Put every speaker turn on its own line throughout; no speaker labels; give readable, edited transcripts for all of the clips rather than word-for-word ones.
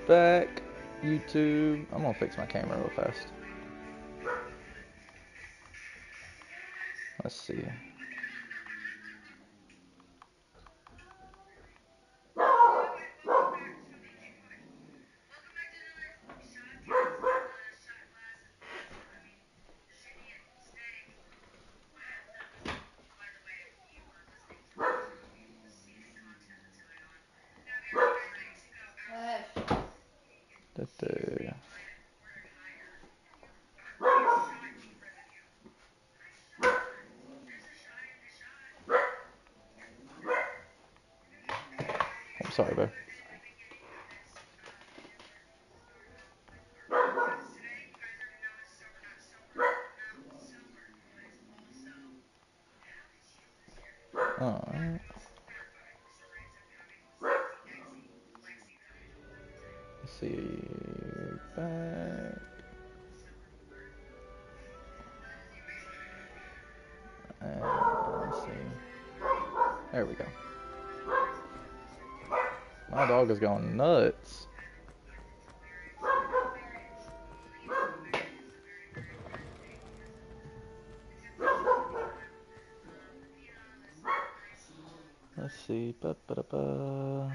back, YouTube. I'm gonna fix my camera real fast. Let's see. I'm sorry, babe. Alright. Let's see. Back. And let's see. There we go. My dog is going nuts. Let's see. Ba-ba-da-ba.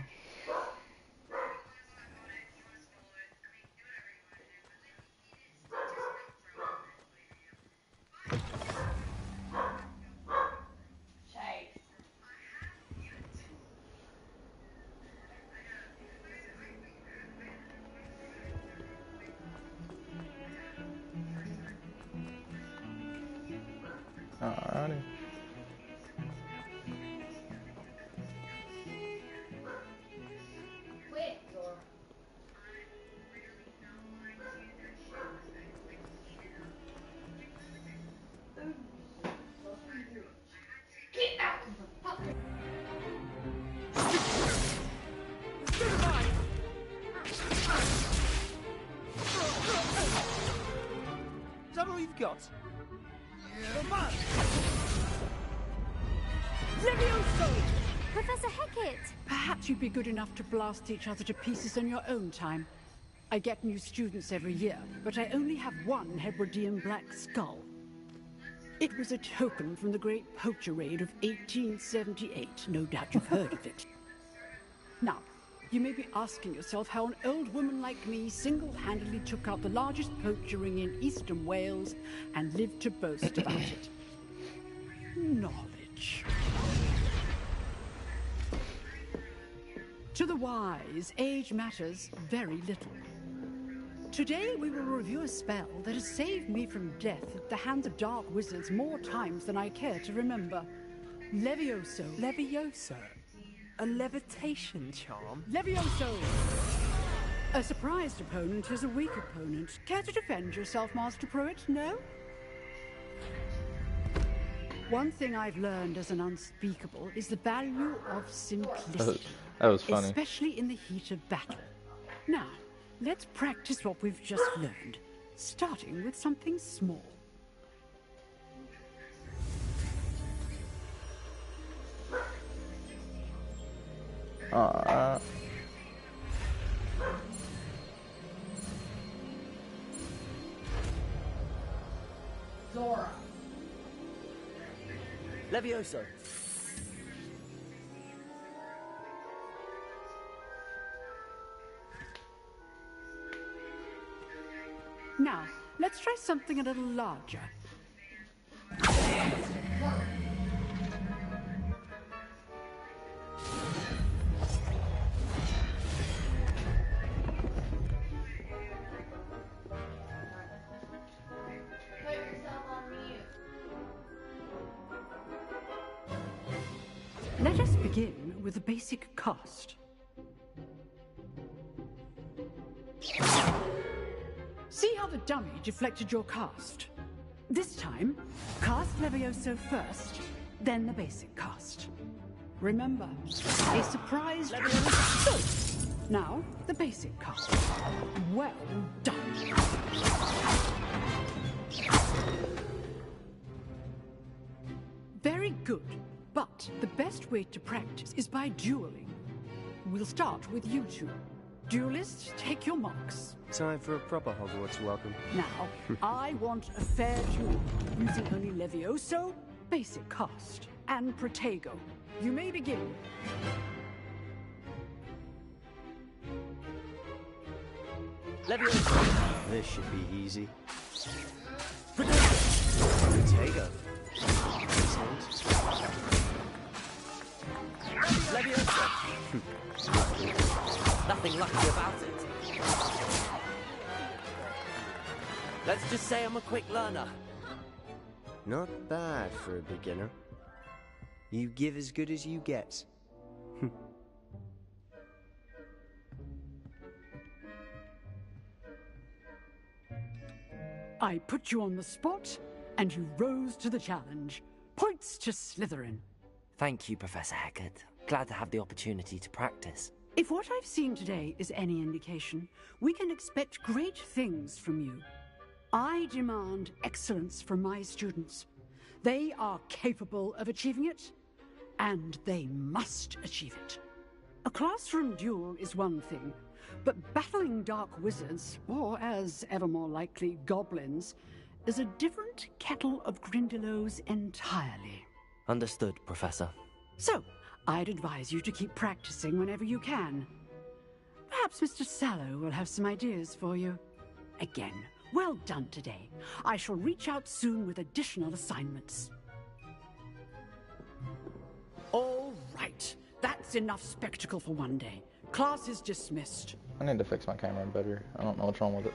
Alrighty.
Is that all you've got?
Levioso! Professor Hecat! Perhaps you'd be good enough to blast each other to pieces on your own time. I get new students every year, but I only have one Hebridean black skull. It was a token from the Great Poacher Raid of 1878. No doubt you've heard of it. Now, you may be asking yourself how an old woman like me single-handedly took out the largest poacher ring in eastern Wales and lived to boast about it. Knowledge. To the wise, age matters very little. Today we will review a spell that has saved me from death at the hands of dark wizards more times than I care to remember. Levioso.
Levioso? A levitation charm?
Levioso! A surprised opponent is a weak opponent. Care to defend yourself, Master Pruitt? No? One thing I've learned as an unspeakable is the value of simplicity.
That was funny.
Especially in the heat of battle. Now, let's practice what we've just learned, starting with something small.
Zora.
Levioso.
Now, let's try something a little larger. Let us begin with a basic cast. See how the dummy deflected your cast? This time, cast Levioso first, then the basic cast. Remember, a surprise Levioso. Now, the basic cast. Well done. Very good, but the best way to practice is by dueling. We'll start with you two. Duelists, take your marks.
Time for a proper Hogwarts welcome.
Now, I want a fair duel, using only Levioso, basic cast, and Protego. You may begin.
Levioso. This should be easy. Protego. Levioso. Nothing lucky about it. Let's just say I'm a quick learner. Not bad for a beginner. You give as good as you get.
I put you on the spot, and you rose to the challenge. Points to Slitherin.
Thank you, Professor Hecat. Glad to have the opportunity to practice.
If what I've seen today is any indication, we can expect great things from you. I demand excellence from my students. They are capable of achieving it, and they must achieve it. A classroom duel is one thing, but battling dark wizards, or as ever more likely, goblins, is a different kettle of Grindylows entirely.
Understood, Professor.
So, I'd advise you to keep practicing whenever you can. Perhaps Mr. Sallow will have some ideas for you. Again, well done today. I shall reach out soon with additional assignments. All right. That's enough spectacle for one day. Class is dismissed.
I need to fix my camera better. I don't know what's wrong with it.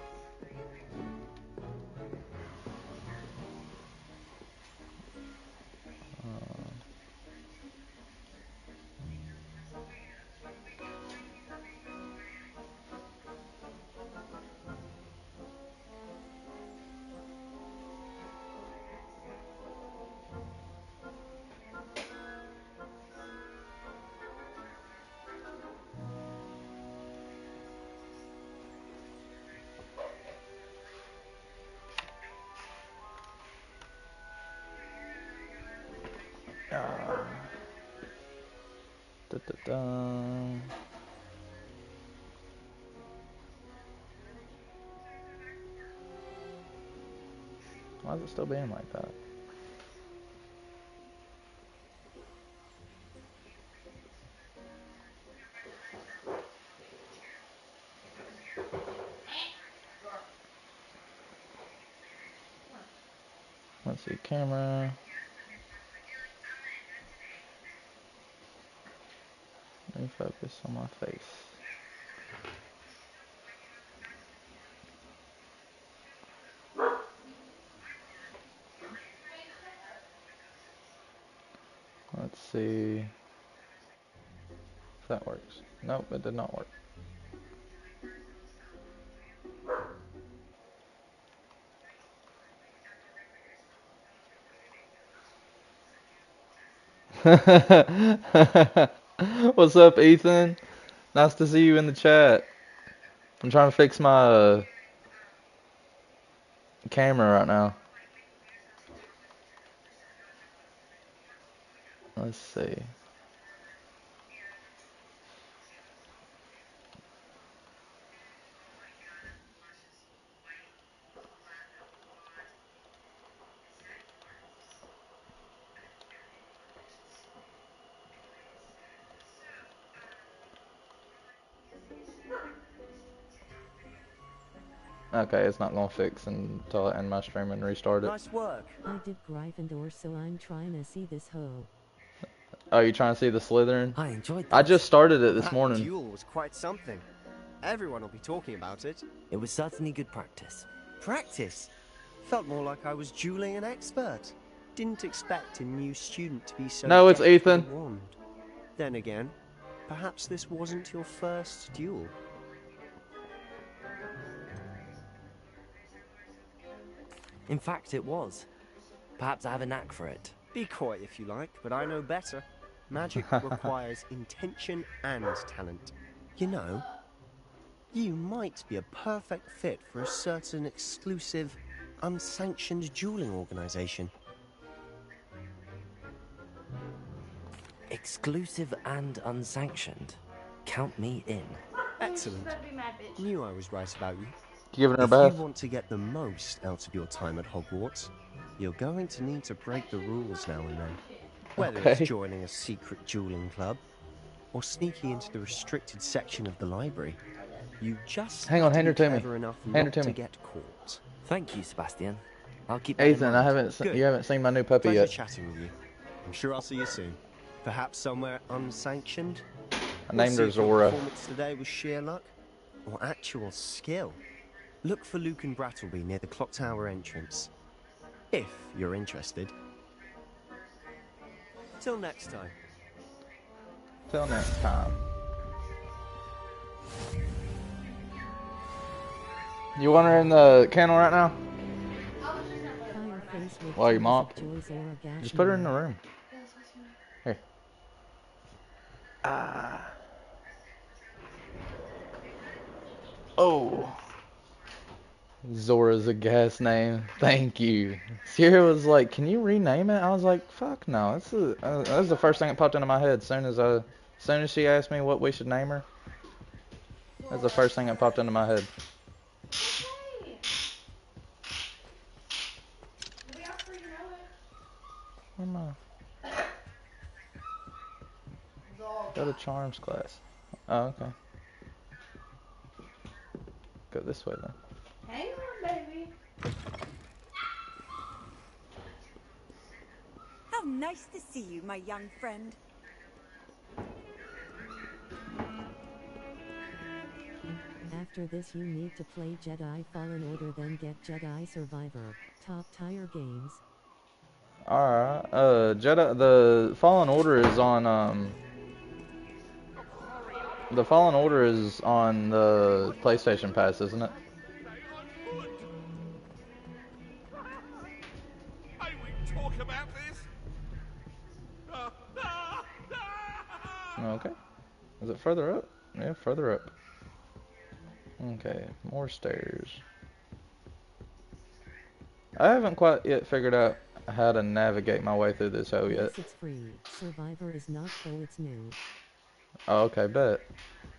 Why is it still being like that? Let's see, camera. Let me focus on my face. Let's see if that works. Nope, it did not work. What's up, Ethan? Nice to see you in the chat. I'm trying to fix my camera right now. Let's see. Okay, it's not gonna fix until I end my stream and restart it.
Nice work.
I did Gryffindor, so I'm trying to see this hoe.
Oh, you trying to see the Slytherin?
I enjoyed that.
I just started it this morning.
That duel was quite something. Everyone will be talking about it.
It was certainly good practice.
Practice? Felt more like I was dueling an expert. Didn't expect a new student to be so
No, it's
deft with
Ethan.
a wand. Then again, perhaps this wasn't your first duel.
In fact, it was. Perhaps I have a knack for it.
Be coy if you like, but I know better. Magic requires intention and talent. You know, you might be a perfect fit for a certain exclusive, unsanctioned dueling organization.
Exclusive and unsanctioned. Count me in.
Excellent. Knew I was right about you.
Giving her a
If
bath.
you want to get the most out of your time at Hogwarts, you're going to need to break the rules now and then. Whether it's
Okay.
joining a secret dueling club or sneaking into the restricted section of the library, you just
Hang
have
on,
to
hand
be
her to me.
clever enough
Hand her
not
to
to
me.
get caught.
Thank you, Sebastian. I'll keep that in
Ethan,
mind.
Good.
you haven't seen my new puppy
Pleasure
yet.
chatting with you. I'm sure I'll see you soon. Perhaps somewhere unsanctioned.
I named her
We'll see if your
Zora.
performance today was sheer luck or actual skill. Look for Luke and Brattleby near the clock tower entrance. If you're interested. Till next time.
Till next time. You want her in the kennel right now? While you mop? Just put her in the room. Here. Ah. Oh. Zora's a gas name. Thank you. Sierra was like, "Can you rename it?" I was like, "Fuck no." That was the first thing that popped into my head. As soon as she asked me what we should name her, that's the first thing that popped into my head. Where am I? Go to charms class. Oh, okay. Go this way then.
Hang on, baby.
How nice to see you, my young friend.
After this you need to play Jedi Fallen Order, then get Jedi Survivor. Top tier games.
Alright. The Fallen Order is on the Fallen Order is on the PlayStation Pass, isn't it?
I will talk about this.
Okay. Is it further up? Yeah, further up. Okay, more stairs. I haven't quite yet figured out how to navigate my way through this hole yet.
Yes, it's free. Survivor is not, though it's new.
Oh, okay, bet.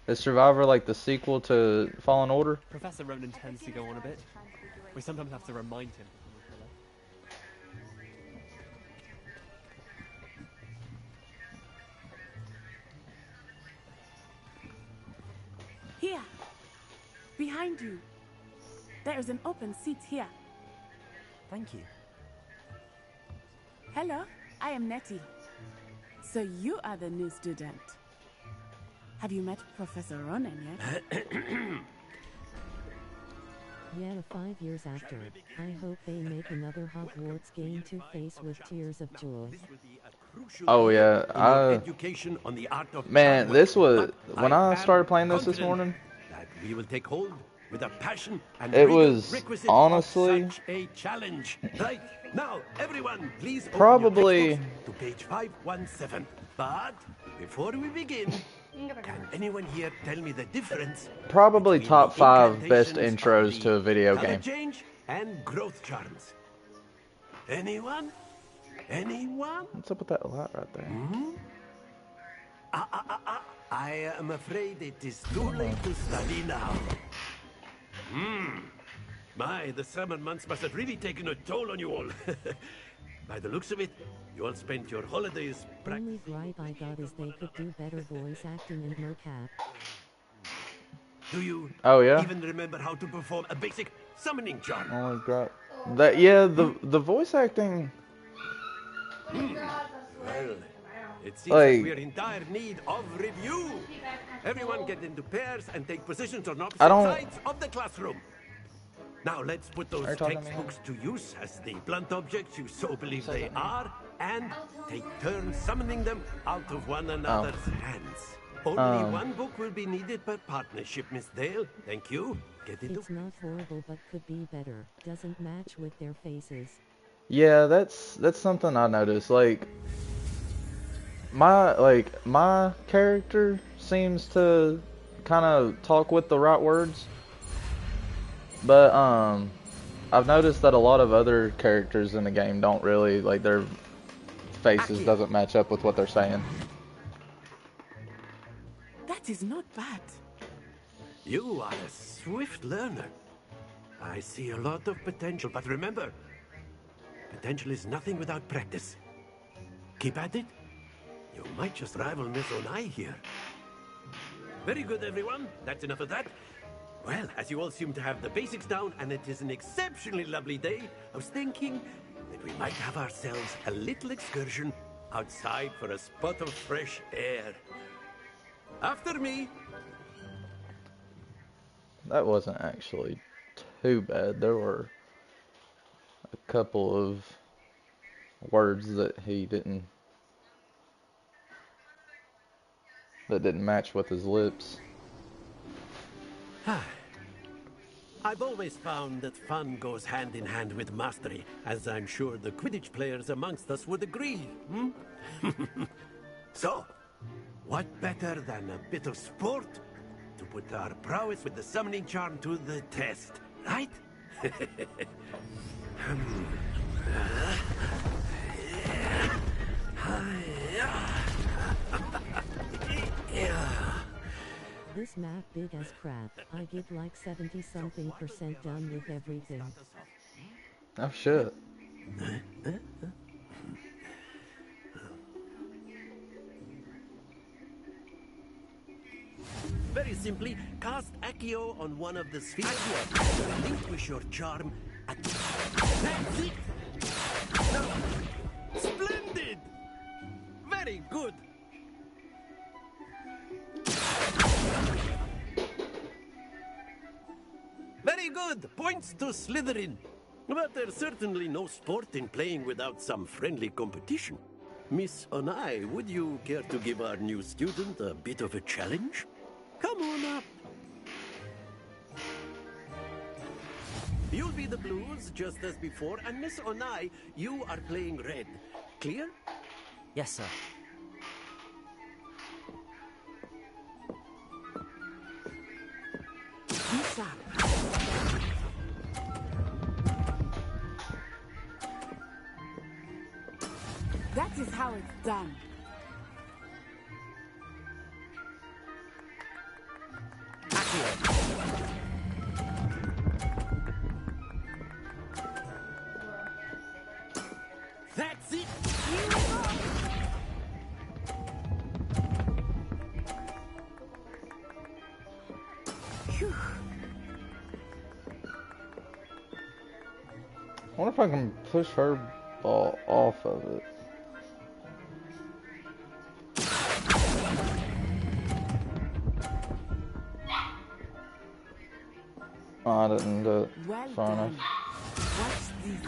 Is Survivor like the sequel to Fallen Order?
Professor Ronan tends to go on a bit. We sometimes have to remind him.
Here, behind you. There is an open seat here.
Thank you.
Hello, I am Nettie. So you are the new student. Have you met Professor Ronan yet?
Yeah, 5 years after. I hope they make another Hogwarts game to face with tears of joy.
Oh yeah,
Education on the art of
man, this was when I
am
started playing this
confident
morning.
that we will take hold with a passion and
It
rigor
was
requisite
honestly
of such a challenge. Right now, everyone, please open
probably
your textbooks to page 517. But before we begin, can anyone here tell me the difference?
probably
between
top
the
5 best
incantations
intros
of
to a video
color
game.
change and growth charms? Anyone? Anyone?
What's up with that light right there?
I am afraid it is too late to study now. My, the summer months must have really taken a toll on you all. By the looks of it, you all spent your holidays
Only gripe I got is they could do better voice acting in mocap.
Do you
Oh yeah.
even remember how to perform a basic summoning charm?
Oh god. That yeah, the voice acting.
Well, it seems
Like-
that we are in dire need of review. Everyone get into pairs and take positions on
I
opposite
don't-
sides of the classroom. Now let's put those
Are you talking to me?
textbooks to use as the blunt objects you so believe they are, and take turns summoning them out of one another's hands. Only one book will be needed per partnership, Miss Dale. Thank you. Get into
It's not horrible but could be better. Doesn't match with their faces.
Yeah, that's something I noticed. Like my character seems to kind of talk with the right words, but I've noticed that a lot of other characters in the game don't really, like, their faces doesn't match up with what they're saying.
That is not bad.
You are a swift learner. I see a lot of potential, but remember, potential is nothing without practice. Keep at it. You might just rival Miss Onai here. Very good, everyone. That's enough of that. Well, as you all seem to have the basics down, and it is an exceptionally lovely day, I was thinking that we might have ourselves a little excursion outside for a spot of fresh air. After me.
That wasn't actually too bad. There were a couple of words that didn't match with his lips.
I've always found that fun goes hand in hand with mastery, as I'm sure the Quidditch players amongst us would agree. So, what better than a bit of sport to put our prowess with the summoning charm to the test, right?
This map big as crap. I get like 70-something% done with everything.
Oh shit.
Very simply, cast Accio on one of the spheres. Link with your charm at... That's it! Now, splendid! Very good! Very good! Points to Slitherin. But there's certainly no sport in playing without some friendly competition. Miss Onai, would you care to give our new student a bit of a challenge? Come on up. You'll be the blues, just as before, and Miss Onai, you are playing red. Clear?
Yes, sir.
What's up? That is how it's done.
That's it!
I wonder if I can push her ball off of it. Oh, I didn't do it far enough.
What's this?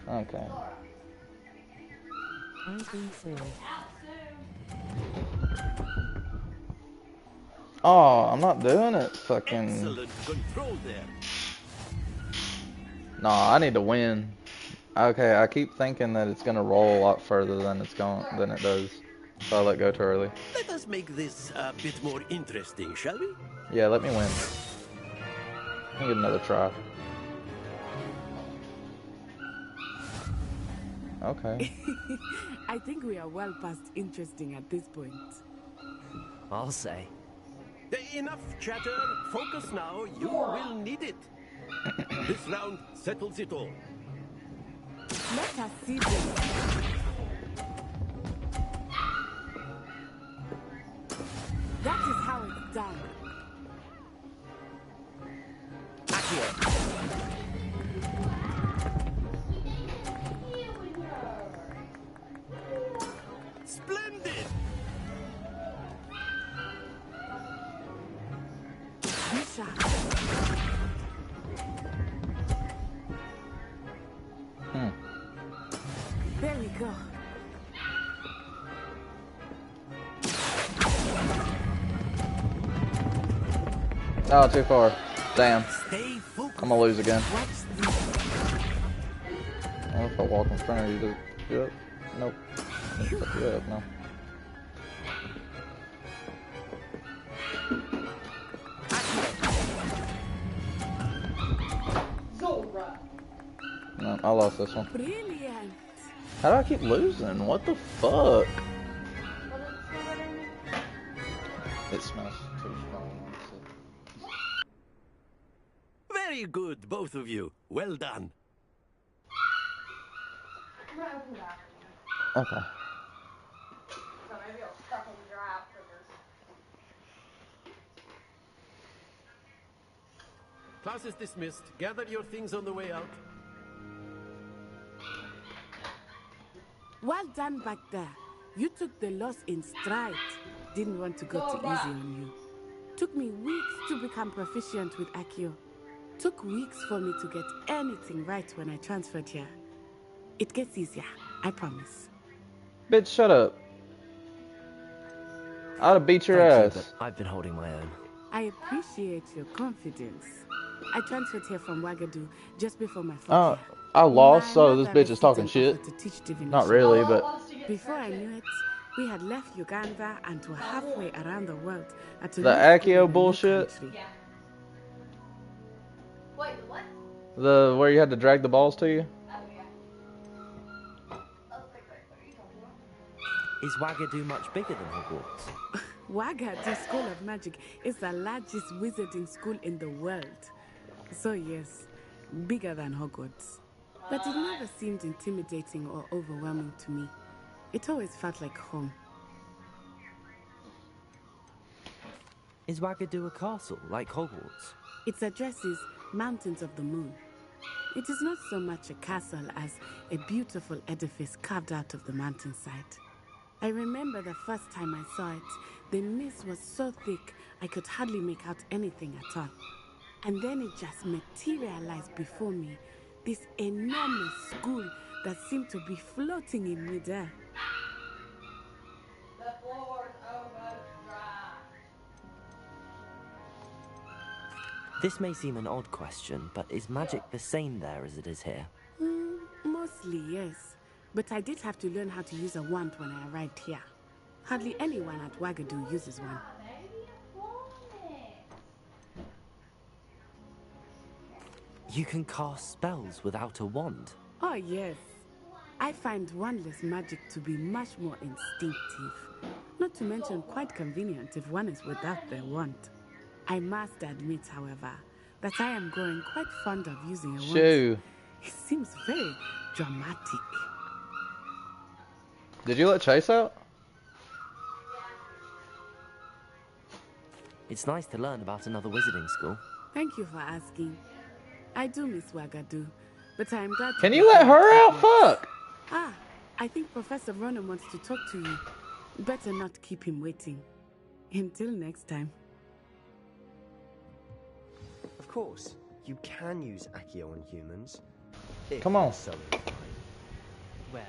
Okay.
I think so.
Oh, I'm not doing it. Fucking.
Excellent control there.
Nah, I need to win. Okay, I keep thinking that it's gonna roll a lot further than it does. So I let go too early.
Let us make this a bit more interesting, shall we?
Yeah, let me win. Let me get another try. Okay.
I think we are well past interesting at this point.
I'll say.
Enough chatter. Focus now. You will need it. This round settles it all.
Let us see this. That is how it's done.
Splendid!
Bishop. There we go.
Oh, too far. Damn.
Stay focused.
I'm gonna lose again.
What's this?
I don't know if I walk in front of you to do it. Nope. Fuck you up now. No, I lost this one.
Brilliant.
How do I keep losing? What the fuck? It smells too strong.
Very good, both of you. Well done.
Okay.
So maybe I'll stuff them dry after this.
Class is dismissed. Gather your things on the way out.
Well done back there. You took the loss in stride. Didn't want to go too easy on you. Took me weeks to become proficient with Accio. Took weeks for me to get anything right when I transferred here. It gets easier, I promise.
Bitch, shut up. I'd have beat your
Thank you,
ass.
but I've been holding my own.
I appreciate your confidence. I transferred here from Wagadu just before my fourth
Oh,
year.
I lost,
My
so this
mother
bitch is talking
refused an
shit.
offer to teach divination.
Not really, but
Before I knew it, we had left Uganda and were halfway around the world at a
the
new school in
Accio
a new
bullshit.
country.
Yeah. Wait, what?
The where you had to drag the balls to you.
Oh, yeah. What are you talking about?
Is Wagadu much bigger than Hogwarts?
Wagadu School of Magic is the largest wizarding school in the world. So yes, bigger than Hogwarts. But it never seemed intimidating or overwhelming to me. It always felt like home.
Is Wagadu a castle, like Hogwarts?
Its address is Mountains of the Moon. It is not so much a castle as a beautiful edifice carved out of the mountainside. I remember the first time I saw it, the mist was so thick I could hardly make out anything at all. And then it just materialized before me, this enormous school that seemed to be floating in midair.
The floor's almost dry.
This may seem an odd question, but is magic the same there as it is here?
Mostly, yes. But I did have to learn how to use a wand when I arrived here. Hardly anyone at Wagadu uses one.
You can cast spells without a wand.
Oh, yes. I find wandless magic to be much more instinctive. Not to mention quite convenient if one is without their wand. I must admit, however, that I am growing quite fond of using a wand.
Shoo.
It seems very dramatic.
Did you let Chase out?
It's nice to learn about another wizarding school.
Thank you for asking. I do miss Wagadu, but I am glad to
Can
be
you let
back
her
at
out?
Hogwarts.
Fuck.
Ah, I think Professor Ronan wants to talk to you. Better not keep him waiting. Until next time.
Of course, you can use Accio on humans. if
Come on.
you're so inclined.
Well,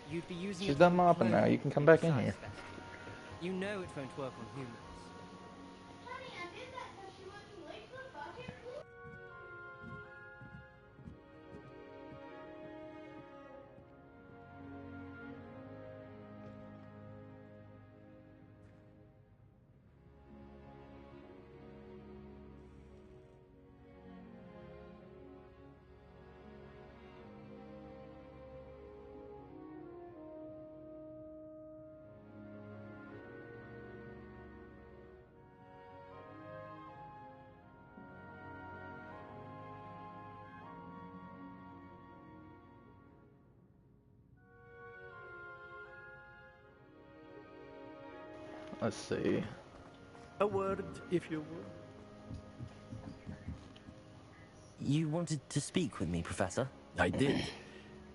you'd be using
She's
it
done
on
mopping now.
clothing
You can come back in
besides
here.
festive. You know it won't work on humans.
Honey, I did that so she wasn't late for fucking pool.
Let's see.
A word, if you would.
You wanted to speak with me, Professor?
I did.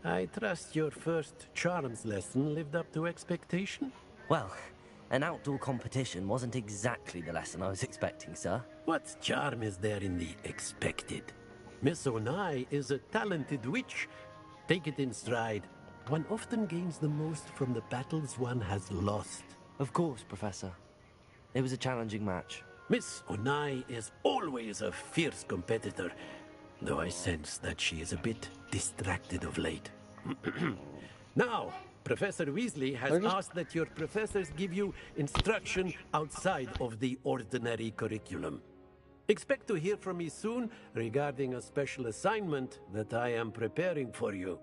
I trust your first charms lesson lived up to expectation?
Well, an outdoor competition wasn't exactly the lesson I was expecting, sir.
What charm is there in the expected? Miss Onai is a talented witch. Take it in stride. One often gains the most from the battles one has lost.
Of course, Professor. It was a challenging match.
Miss Onai is always a fierce competitor, though I sense that she is a bit distracted of late. Now, Professor Weasley has asked that your professors give you instruction outside of the ordinary curriculum. Expect to hear from me soon regarding a special assignment that I am preparing for you.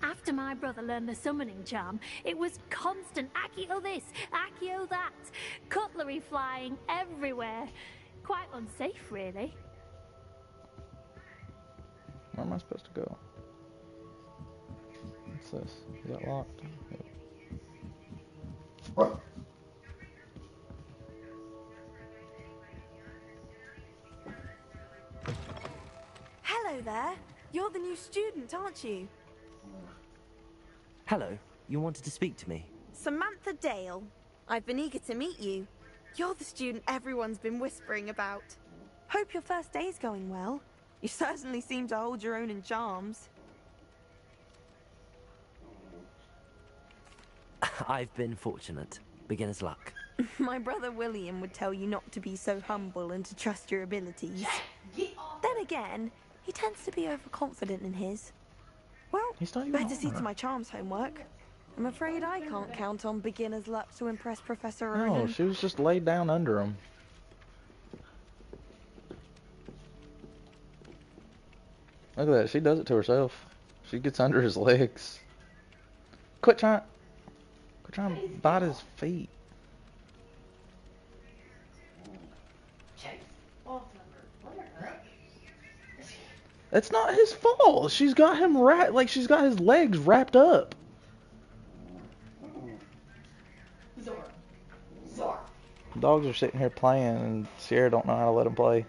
After my brother learned the summoning charm, it was constant Accio this, Accio that, cutlery flying everywhere. Quite unsafe, really.
Where am I supposed to go? What's this? Is that locked? Yep.
What?
Hello there. You're the new student, aren't you?
Hello, you wanted to speak to me?
Samantha Dale. I've been eager to meet you. You're the student everyone's been whispering about. Hope your first day's going well. You certainly seem to hold your own in charms.
I've been fortunate. Beginner's luck.
My brother William would tell you not to be so humble and to trust your abilities. Then again, he tends to be overconfident in his. Well, better see to my charms homework. I'm afraid I can't count on beginner's luck to impress Professor Ronan.
No, she was just laid down under him. Look at that, she does it to herself. She gets under his legs. Quit trying to bite his feet. It's not his fault. She's got him wrapped, like she's got his legs wrapped up. Dogs are sitting here playing and Sierra don't know how to let them play.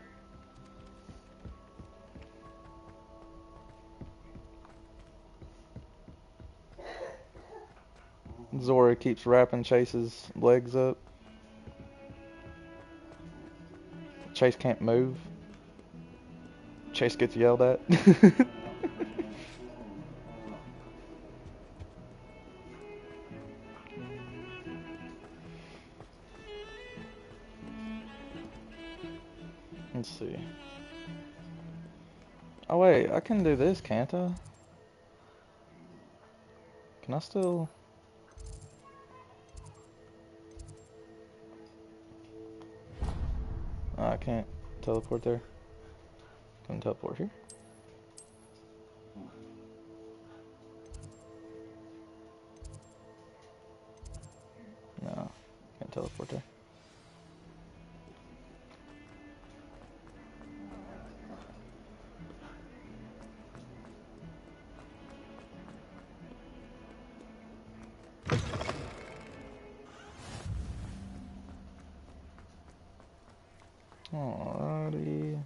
Zora keeps wrapping Chase's legs up. Chase can't move. Chase gets yelled at. Let's see. Oh wait, I can do this, can't I? Can I still... Oh, I can't teleport there. Can I teleport here? No, can't teleport there. Alrighty.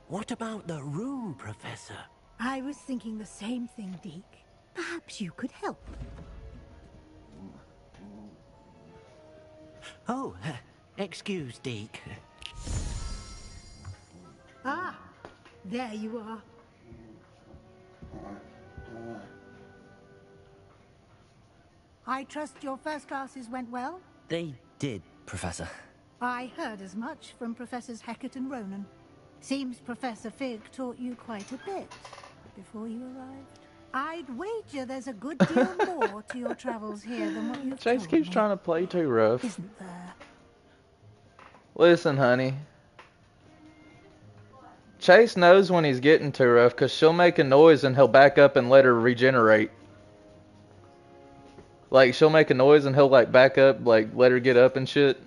What about the room, Professor?
I was thinking the same thing, Deke. Perhaps you could help.
Oh, excuse, Deke.
Ah, there you are. I trust your first classes went well?
They did, Professor.
I heard as much from Professors Hecat and Ronan. Seems Professor Fig taught you quite a bit before you arrived. I'd wager there's a good deal more to your travels here than what you've
Chase
told
keeps
me.
trying to play too rough.
Isn't there?
Listen, honey. Chase knows when he's getting too rough because she'll make a noise and he'll back up and let her regenerate. Like, she'll make a noise and he'll, like, back up, like, let her get up and shit.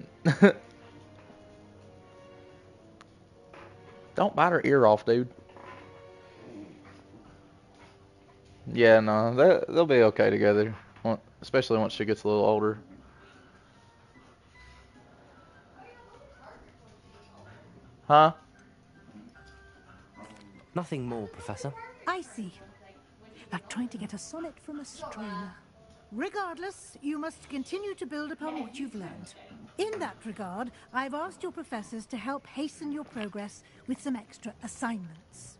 Don't bite her ear off, dude. Yeah, no, they'll be okay together. Especially once she gets a little older. Huh?
Nothing more, Professor.
I see. Like trying to get a sonnet from a stroller. Regardless, you must continue to build upon what you've learned. In that regard, I've asked your professors to help hasten your progress with some extra assignments.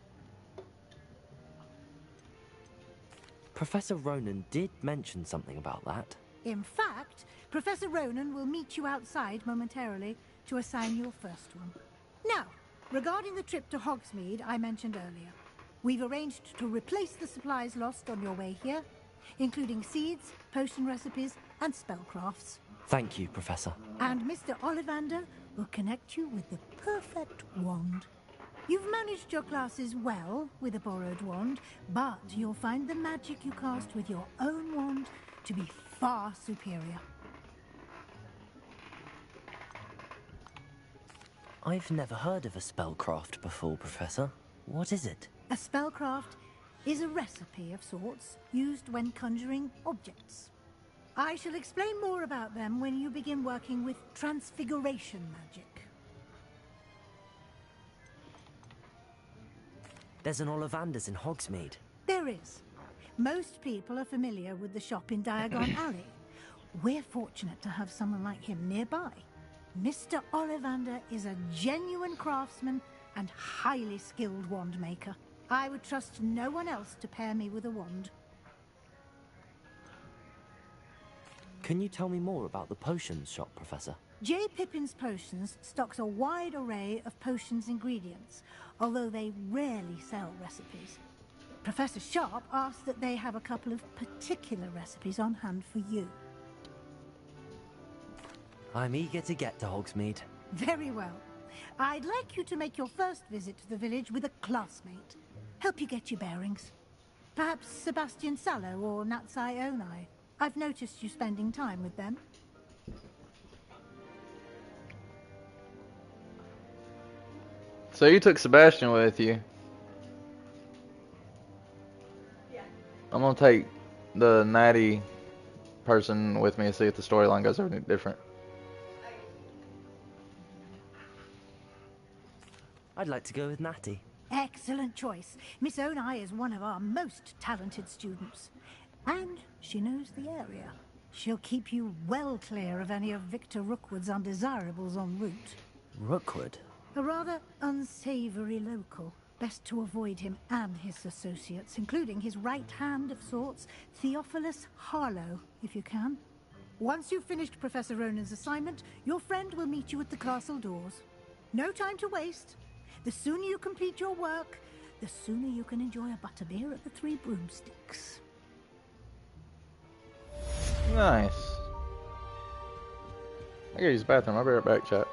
Professor Ronan did mention something about that.
In fact, Professor Ronan will meet you outside momentarily to assign your first one. Now, regarding the trip to Hogsmeade I mentioned earlier, we've arranged to replace the supplies lost on your way here including seeds, potion recipes, and spellcrafts.
Thank you, Professor.
And Mr. Ollivander will connect you with the perfect wand. You've managed your classes well with a borrowed wand, but you'll find the magic you cast with your own wand to be far superior.
I've never heard of a spellcraft before, Professor. What is it?
A spellcraft is a recipe of sorts used when conjuring objects. I shall explain more about them when you begin working with transfiguration magic.
There's an Ollivander's in Hogsmeade.
There is. Most people are familiar with the shop in Diagon Alley. We're fortunate to have someone like him nearby. Mr. Ollivander is a genuine craftsman and highly skilled wand maker. I would trust no one else to pair me with a wand.
Can you tell me more about the potions shop, Professor?
J. Pippin's Potions stocks a wide array of potions ingredients, although they rarely sell recipes. Professor Sharp asks that they have a couple of particular recipes on hand for you.
I'm eager to get to Hogsmeade.
Very well. I'd like you to make your first visit to the village with a classmate. Help you get your bearings. Perhaps Sebastian Sallow or Natsai Onai. I've noticed you spending time with them.
So you took Sebastian with you.
Yeah.
I'm gonna take the natty person with me and see if the storyline goes any different.
I'd like to go with Natty.
Excellent choice. Miss Onai is one of our most talented students. And she knows the area. She'll keep you well clear of any of Victor Rookwood's undesirables en route.
Rookwood?
A rather unsavory local. Best to avoid him and his associates, including his right hand of sorts, Theophilus Harlow, if you can. Once you've finished Professor Ronan's assignment, your friend will meet you at the castle doors. No time to waste. The sooner you complete your work, the sooner you can enjoy a butterbeer at the Three Broomsticks.
Nice. I gotta use the bathroom. I'll be right back, chat.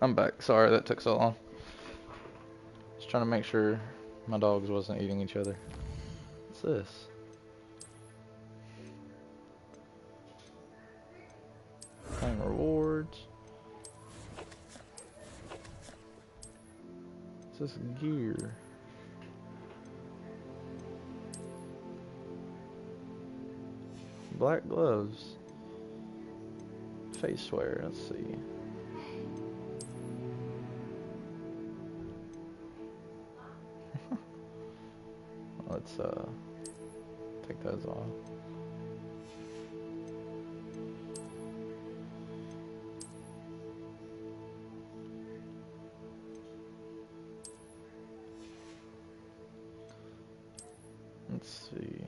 I'm back. Sorry that took so long. Just trying to make sure my dogs wasn't eating each other. What's this? Claim rewards. What's this gear? Black gloves. Face wear, let's see. Let's take those off. Let's see.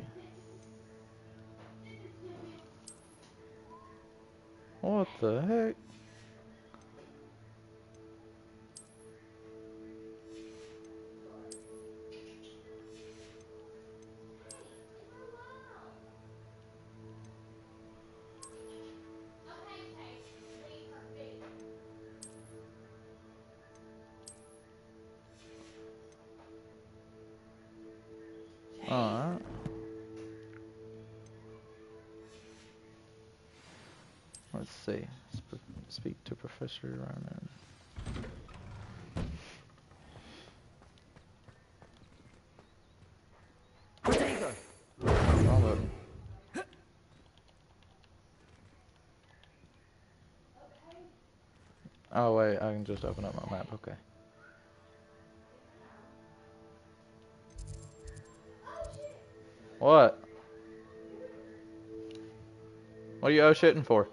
What the heck? Alright. Let's see. Speak to Professor Ronan. Wrong button. Oh wait, I can just open up my map, okay. What? What are you shitting for?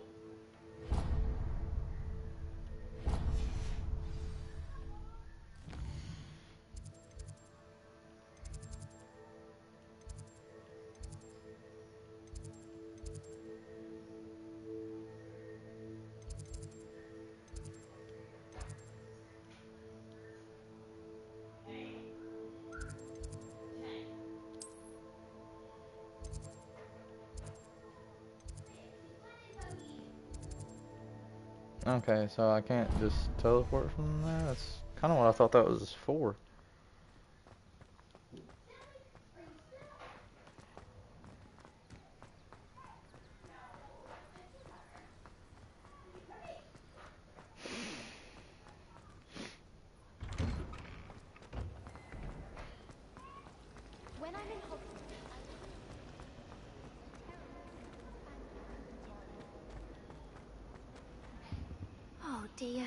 Okay, so I can't just teleport from there? That's kind of what I thought that was for.
When I'm in Hogwarts, oh dear,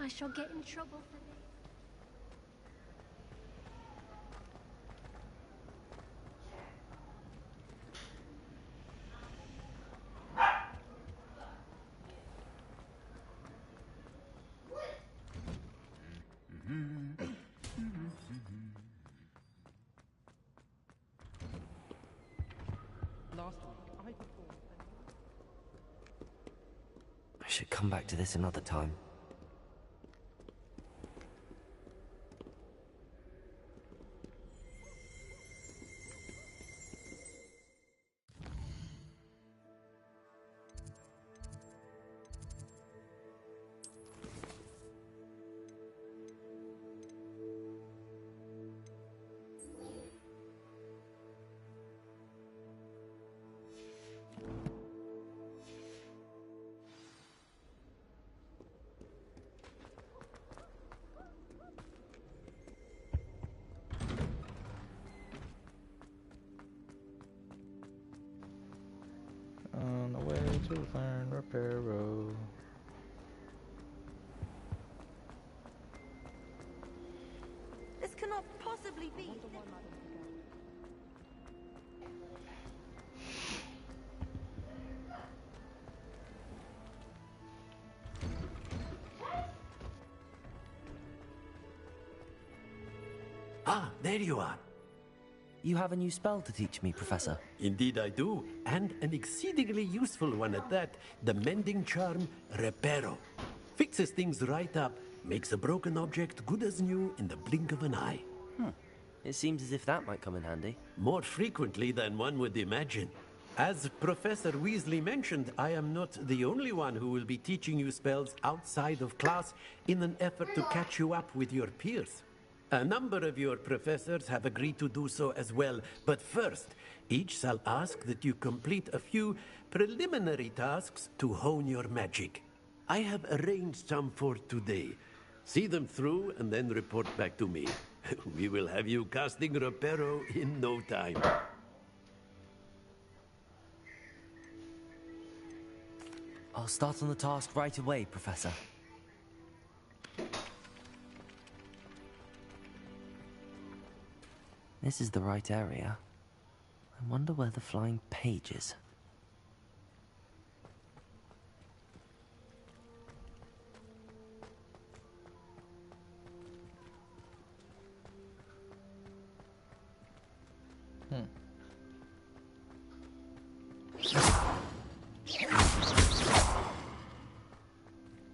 I shall get in trouble for this.
I should come back to this another time. On the way to Slitherin Repair Road.
This cannot possibly be.
Ah, there you are.
You have a new spell to teach me, Professor.
Indeed I do, and an exceedingly useful one at that. The mending charm, Reparo. Fixes things right up, makes a broken object good as new in the blink of an eye.
It seems as if that might come in handy.
More frequently than one would imagine. As Professor Weasley mentioned, I am not the only one who will be teaching you spells outside of class in an effort to catch you up with your peers. A number of your professors have agreed to do so as well, but first, each shall ask that you complete a few preliminary tasks to hone your magic. I have arranged some for today. See them through and then report back to me. We will have you casting Reparo in no time.
I'll start on the task right away, Professor. This is the right area. I wonder where the flying page is.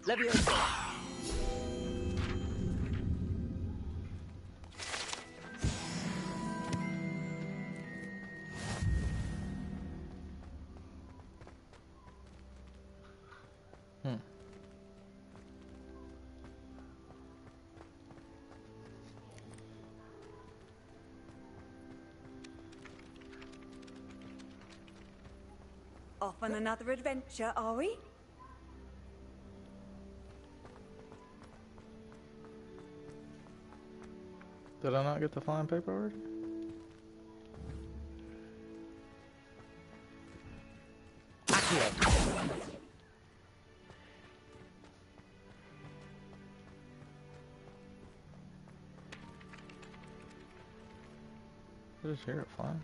Leviosa!
Off on another adventure, are we?
Did I not get the flying paper already? I just hear it flying.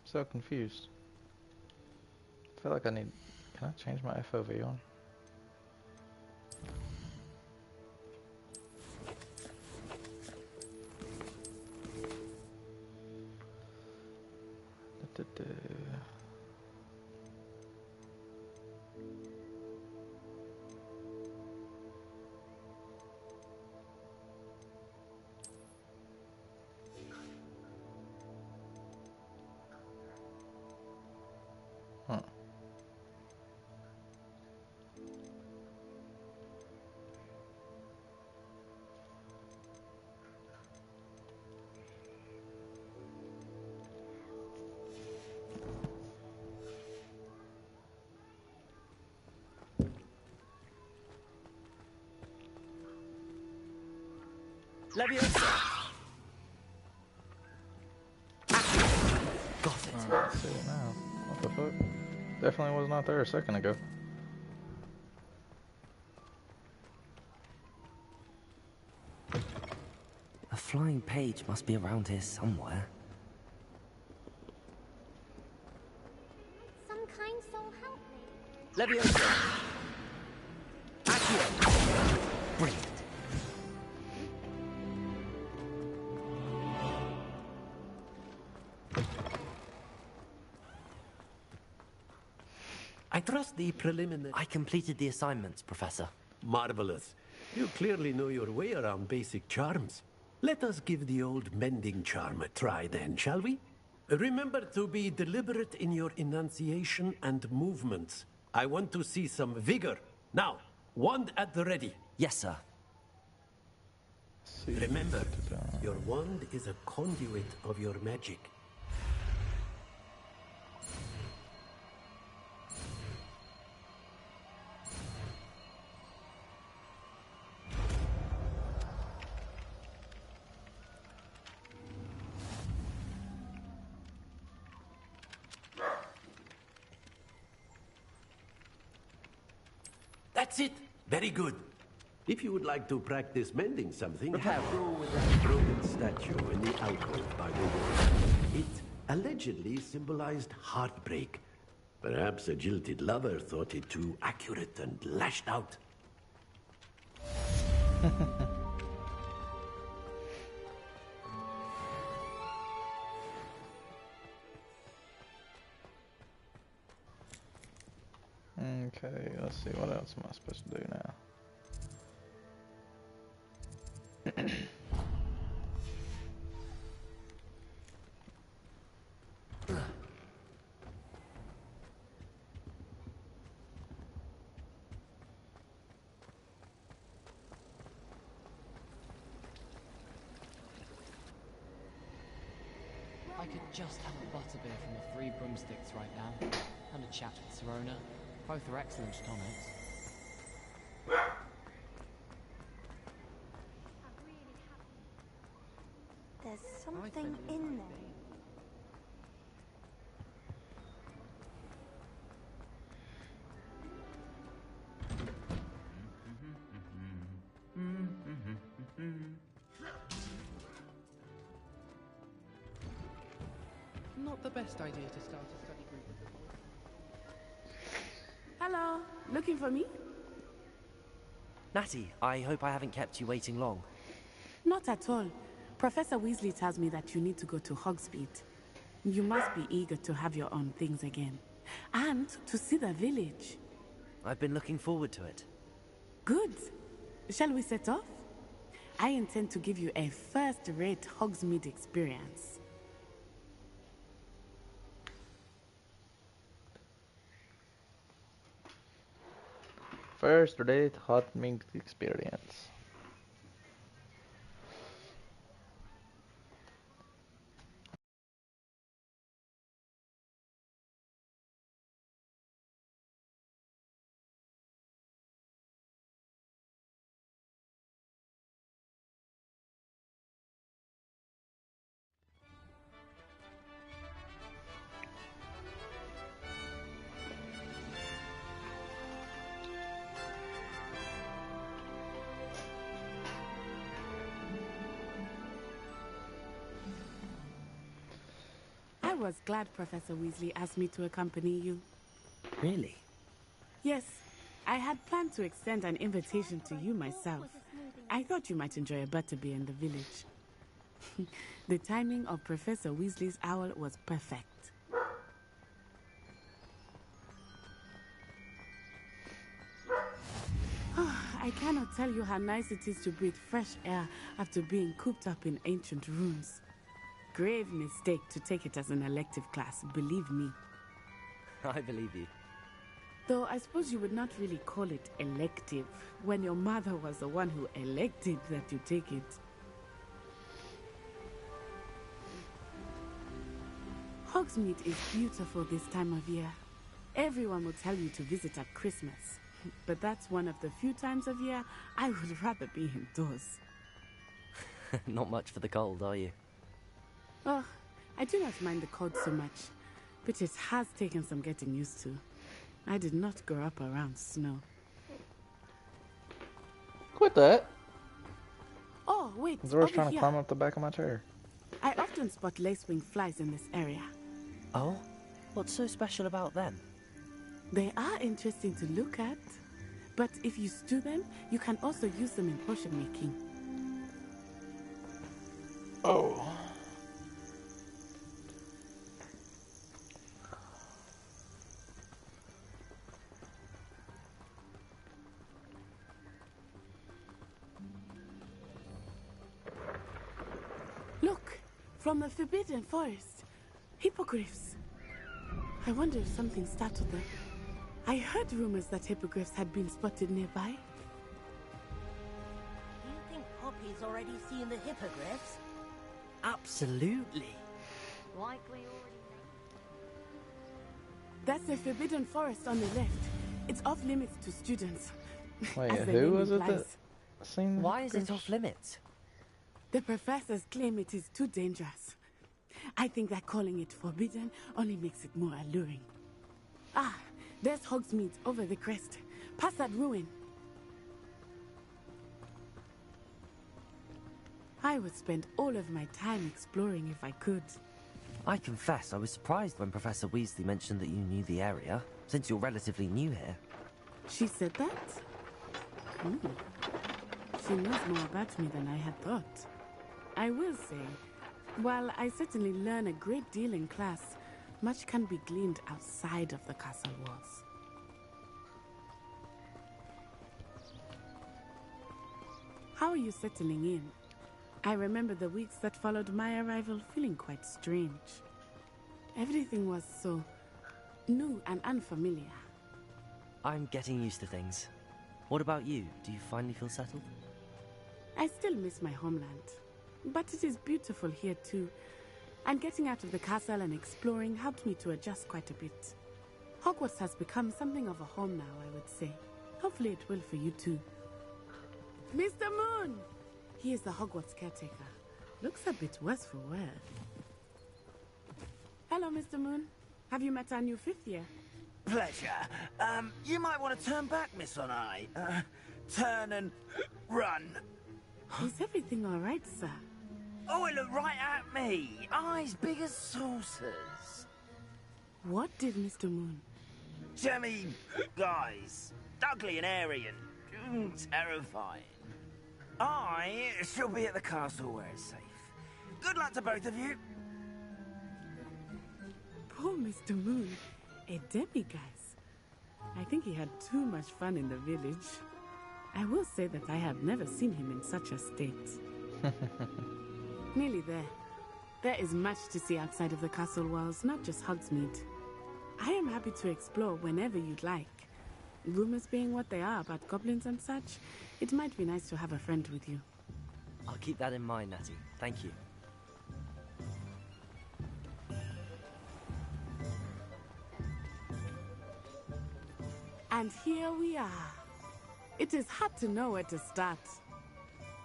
So confused. I feel like I need... Can I change my FOV on?
Leviosa! Got it.
Let's see it now. What the fuck? Definitely was not there a second ago.
A flying page must be around here somewhere.
Some kind soul help me.
Leviosa! Accio! Brilliant.
I trust the preliminary...
I completed the assignments, Professor.
Marvelous. You clearly know your way around basic charms. Let us give the old mending charm a try then, shall we? Remember to be deliberate in your enunciation and movements. I want to see some vigor. Now, wand at the ready.
Yes, sir.
Remember, your wand is a conduit of your magic. That's it. Very good. If you would like to practice mending something, have go with that broken statue in the alcove by the wall. It allegedly symbolized heartbreak. Perhaps a jilted lover thought it too accurate and lashed out.
Okay, let's see, what else am I supposed to do now?
I could just have a butterbeer from the Three Broomsticks right now, and a chat with Sirona. Both are excellent tonics.
There's something in there.
Not the best idea to start a study group with the boys.
Hello, looking for me?
Natty, I hope I haven't kept you waiting long.
Not at all. Professor Weasley tells me that you need to go to Hogsmeade. You must be eager to have your own things again. And to see the village.
I've been looking forward to it.
Good. Shall we set off? I intend to give you a first-rate Hogsmeade experience.
First-rate Hogsmeade experience.
I was glad Professor Weasley asked me to accompany you.
Really?
Yes, I had planned to extend an invitation to you myself. I thought you might enjoy a butterbeer in the village. The timing of Professor Weasley's owl was perfect. I cannot tell you how nice it is to breathe fresh air after being cooped up in ancient rooms. Grave mistake to take it as an elective class, believe me.
I believe you.
Though I suppose you would not really call it elective when your mother was the one who elected that you take it. Hogsmeade is beautiful this time of year. Everyone will tell you to visit at Christmas. But that's one of the few times of year I would rather be indoors.
Not much for the cold, are you?
Oh, I do not mind the cold so much, but it has taken some getting used to. I did not grow up around snow.
Quit that.
Oh, wait.
Zora's trying to climb up the back of my chair.
I often spot lacewing flies in this area.
Oh? What's so special about them?
They are interesting to look at, but if you stew them, you can also use them in potion making.
Oh.
Look, from the Forbidden Forest. Hippogriffs. I wonder if something startled them. I heard rumors that hippogriffs had been spotted nearby.
You think Poppy's already seen the hippogriffs?
Absolutely.
Likely already.
That's the Forbidden Forest on the left. It's off limits to students.
Wait, who was it that seen?
Why is it off limits?
The professors claim it is too dangerous. I think that calling it forbidden only makes it more alluring. Ah, there's Hogsmeade over the crest. Past that ruin. I would spend all of my time exploring if I could.
I confess I was surprised when Professor Weasley mentioned that you knew the area, since you're relatively new here.
She said that? She knows more about me than I had thought. I will say, while I certainly learn a great deal in class, much can be gleaned outside of the castle walls. How are you settling in? I remember the weeks that followed my arrival feeling quite strange. Everything was so new and unfamiliar.
I'm getting used to things. What about you? Do you finally feel settled?
I still miss my homeland, but it is beautiful here too. And getting out of the castle and exploring helped me to adjust quite a bit. Hogwarts has become something of a home now, I would say. Hopefully it will for you too. Mr. Moon! He is the Hogwarts caretaker. Looks a bit worse for wear. Hello, Mr. Moon. Have you met our new 5th year?
Pleasure. You might want to turn back, Miss On-Eye. Turn and run.
Is everything all right, sir?
Oh, it looked right at me. Eyes big as saucers.
What did Mr. Moon?
Jemmy guys. Ugly and airy and terrifying. I shall be at the castle where it's safe. Good luck to both of you.
Poor Mr. Moon. A demiguise. I think he had too much fun in the village. I will say that I have never seen him in such a state. Nearly there. There is much to see outside of the castle walls, not just Hogsmeade. I am happy to explore whenever you'd like. Rumors being what they are about goblins and such, it might be nice to have a friend with you.
I'll keep that in mind, Natty. Thank you.
And here we are. It is hard to know where to start.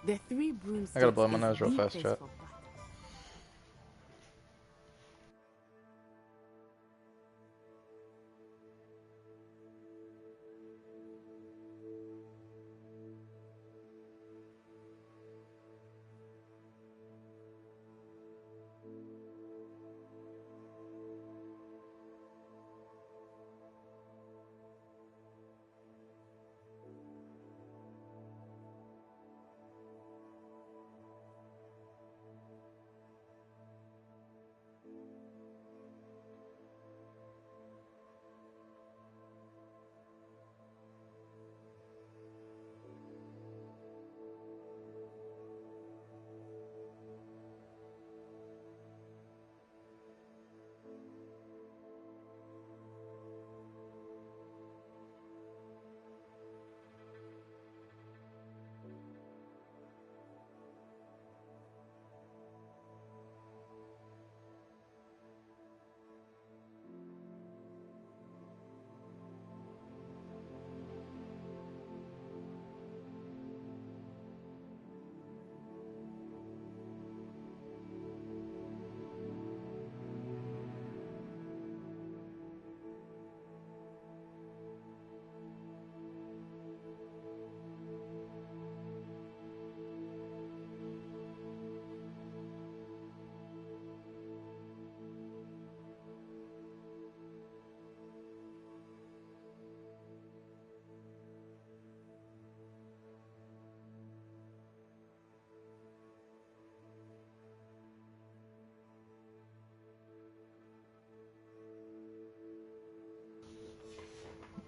The 3 broomsticks.
I gotta blow my nose real fast, chat.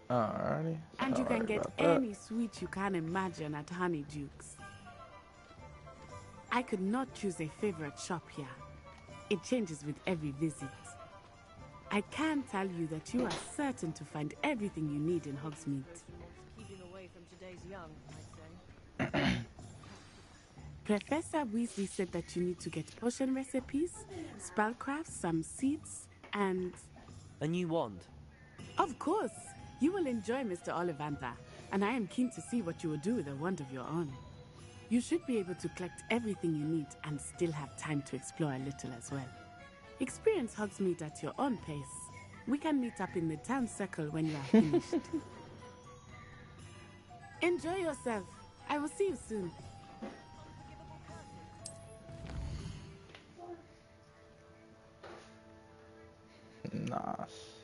Alrighty.
And you can get any sweet you can imagine at Honeyduke's. I could not choose a favorite shop here. It changes with every visit. I can tell you that you are certain to find everything you need in Hogsmeade.
Keeping away from today's young, I'd say.
Professor Weasley said that you need to get potion recipes, spellcrafts, some seeds, and...
a new wand.
Of course! You will enjoy Mr. Ollivander, and I am keen to see what you will do with a wand of your own. You should be able to collect everything you need and still have time to explore a little as well. Experience Hogsmeade at your own pace. We can meet up in the town circle when you are finished. Enjoy yourself. I will see you soon.
Nice.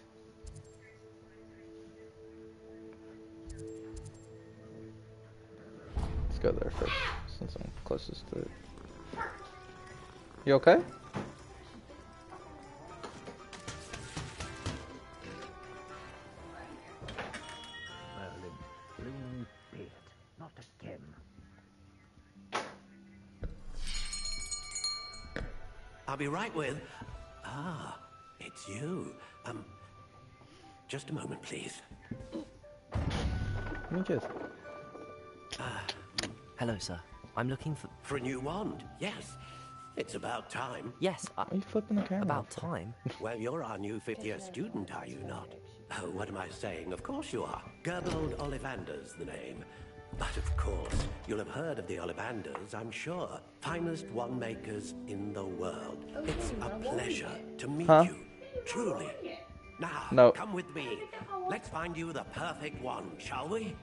Let's go there first, since I'm closest to it. You okay?
Merlin, blue beard, not again.
I'll be right with... Ah, it's you. Just a moment, please.
Let me kiss.
Hello, sir. I'm looking for...
For a new wand, yes. It's about time.
Yes,
Are you flipping the camera?
about time.
Well, you're our new fifth-year student, are you not? Oh, what am I saying? Of course you are. Gerbold Ollivander's the name. But of course, you'll have heard of the Ollivanders, I'm sure. Finest wand makers in the world. It's a pleasure to meet you, truly. Now, come with me. Let's find you the perfect wand, shall we?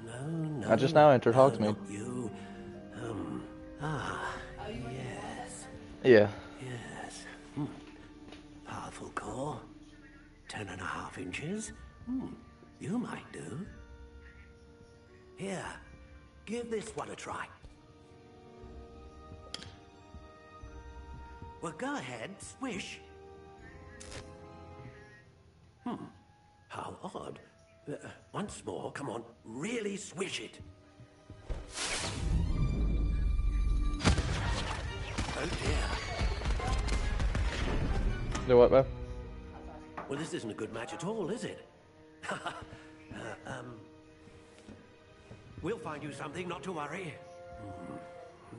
No.
I just now entered Hogsmeade.
Not you. Yes.
Yeah.
Yes. Powerful core. 10.5 inches. You might do. Here, give this one a try. Well, go ahead, swish. How odd. Once more, come on, really swish it. Oh dear.
Do what, Bev?
Well, this isn't a good match at all, is it? We'll find you something, not to worry.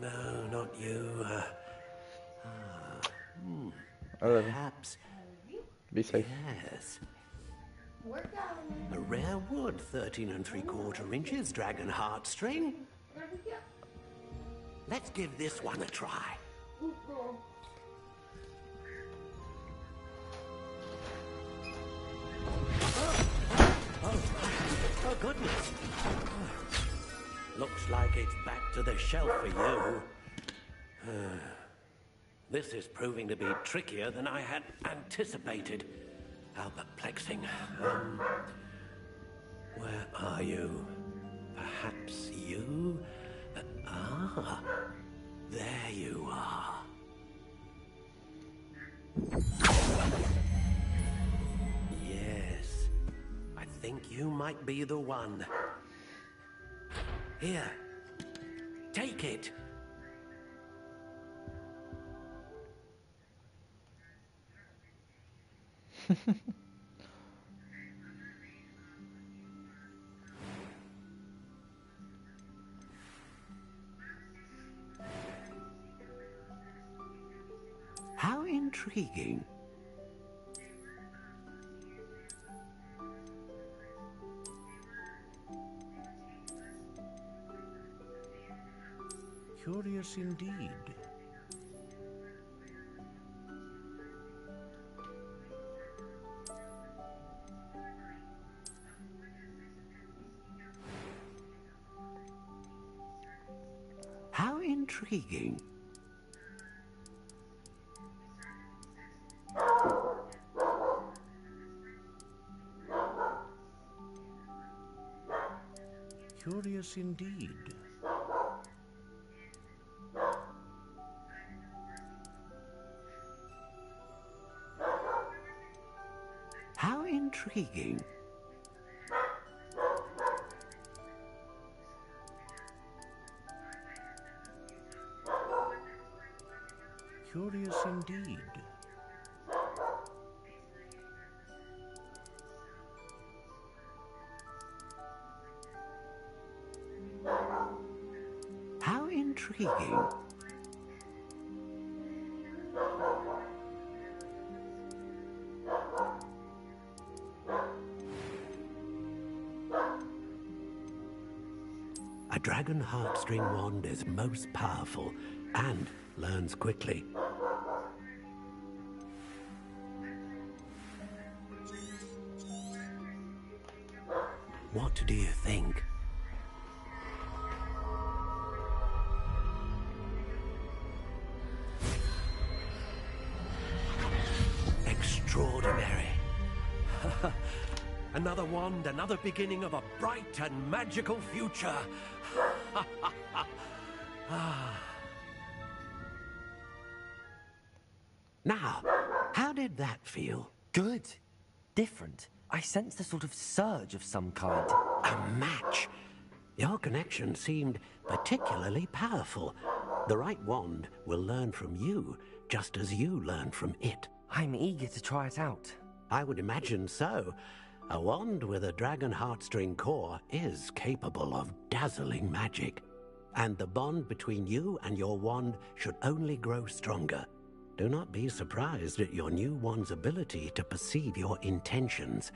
No, not you. Perhaps.
Be safe.
Yes. A rare wood, 13 3/4 inches, dragon heartstring. Let's give this one a try. Oh, goodness. Looks like it's back to the shelf for you. This is proving to be trickier than I had anticipated. How perplexing. Where are you? Perhaps you? There you are. Yes, I think you might be the one. Here, take it. How intriguing. Curious indeed. How intriguing. Curious indeed. How intriguing. Curious indeed. How intriguing. A dragon heartstring wand is most powerful and learns quickly. What do you think? Extraordinary. Another wand, another beginning of a bright and magical future. Now, how did that feel?
Good. Different. I sensed a sort of surge of some kind.
A match. Your connection seemed particularly powerful. The right wand will learn from you, just as you learn from it.
I'm eager to try it out.
I would imagine so. A wand with a dragon heartstring core is capable of dazzling magic. And the bond between you and your wand should only grow stronger. Do not be surprised at your new wand's ability to perceive your intentions,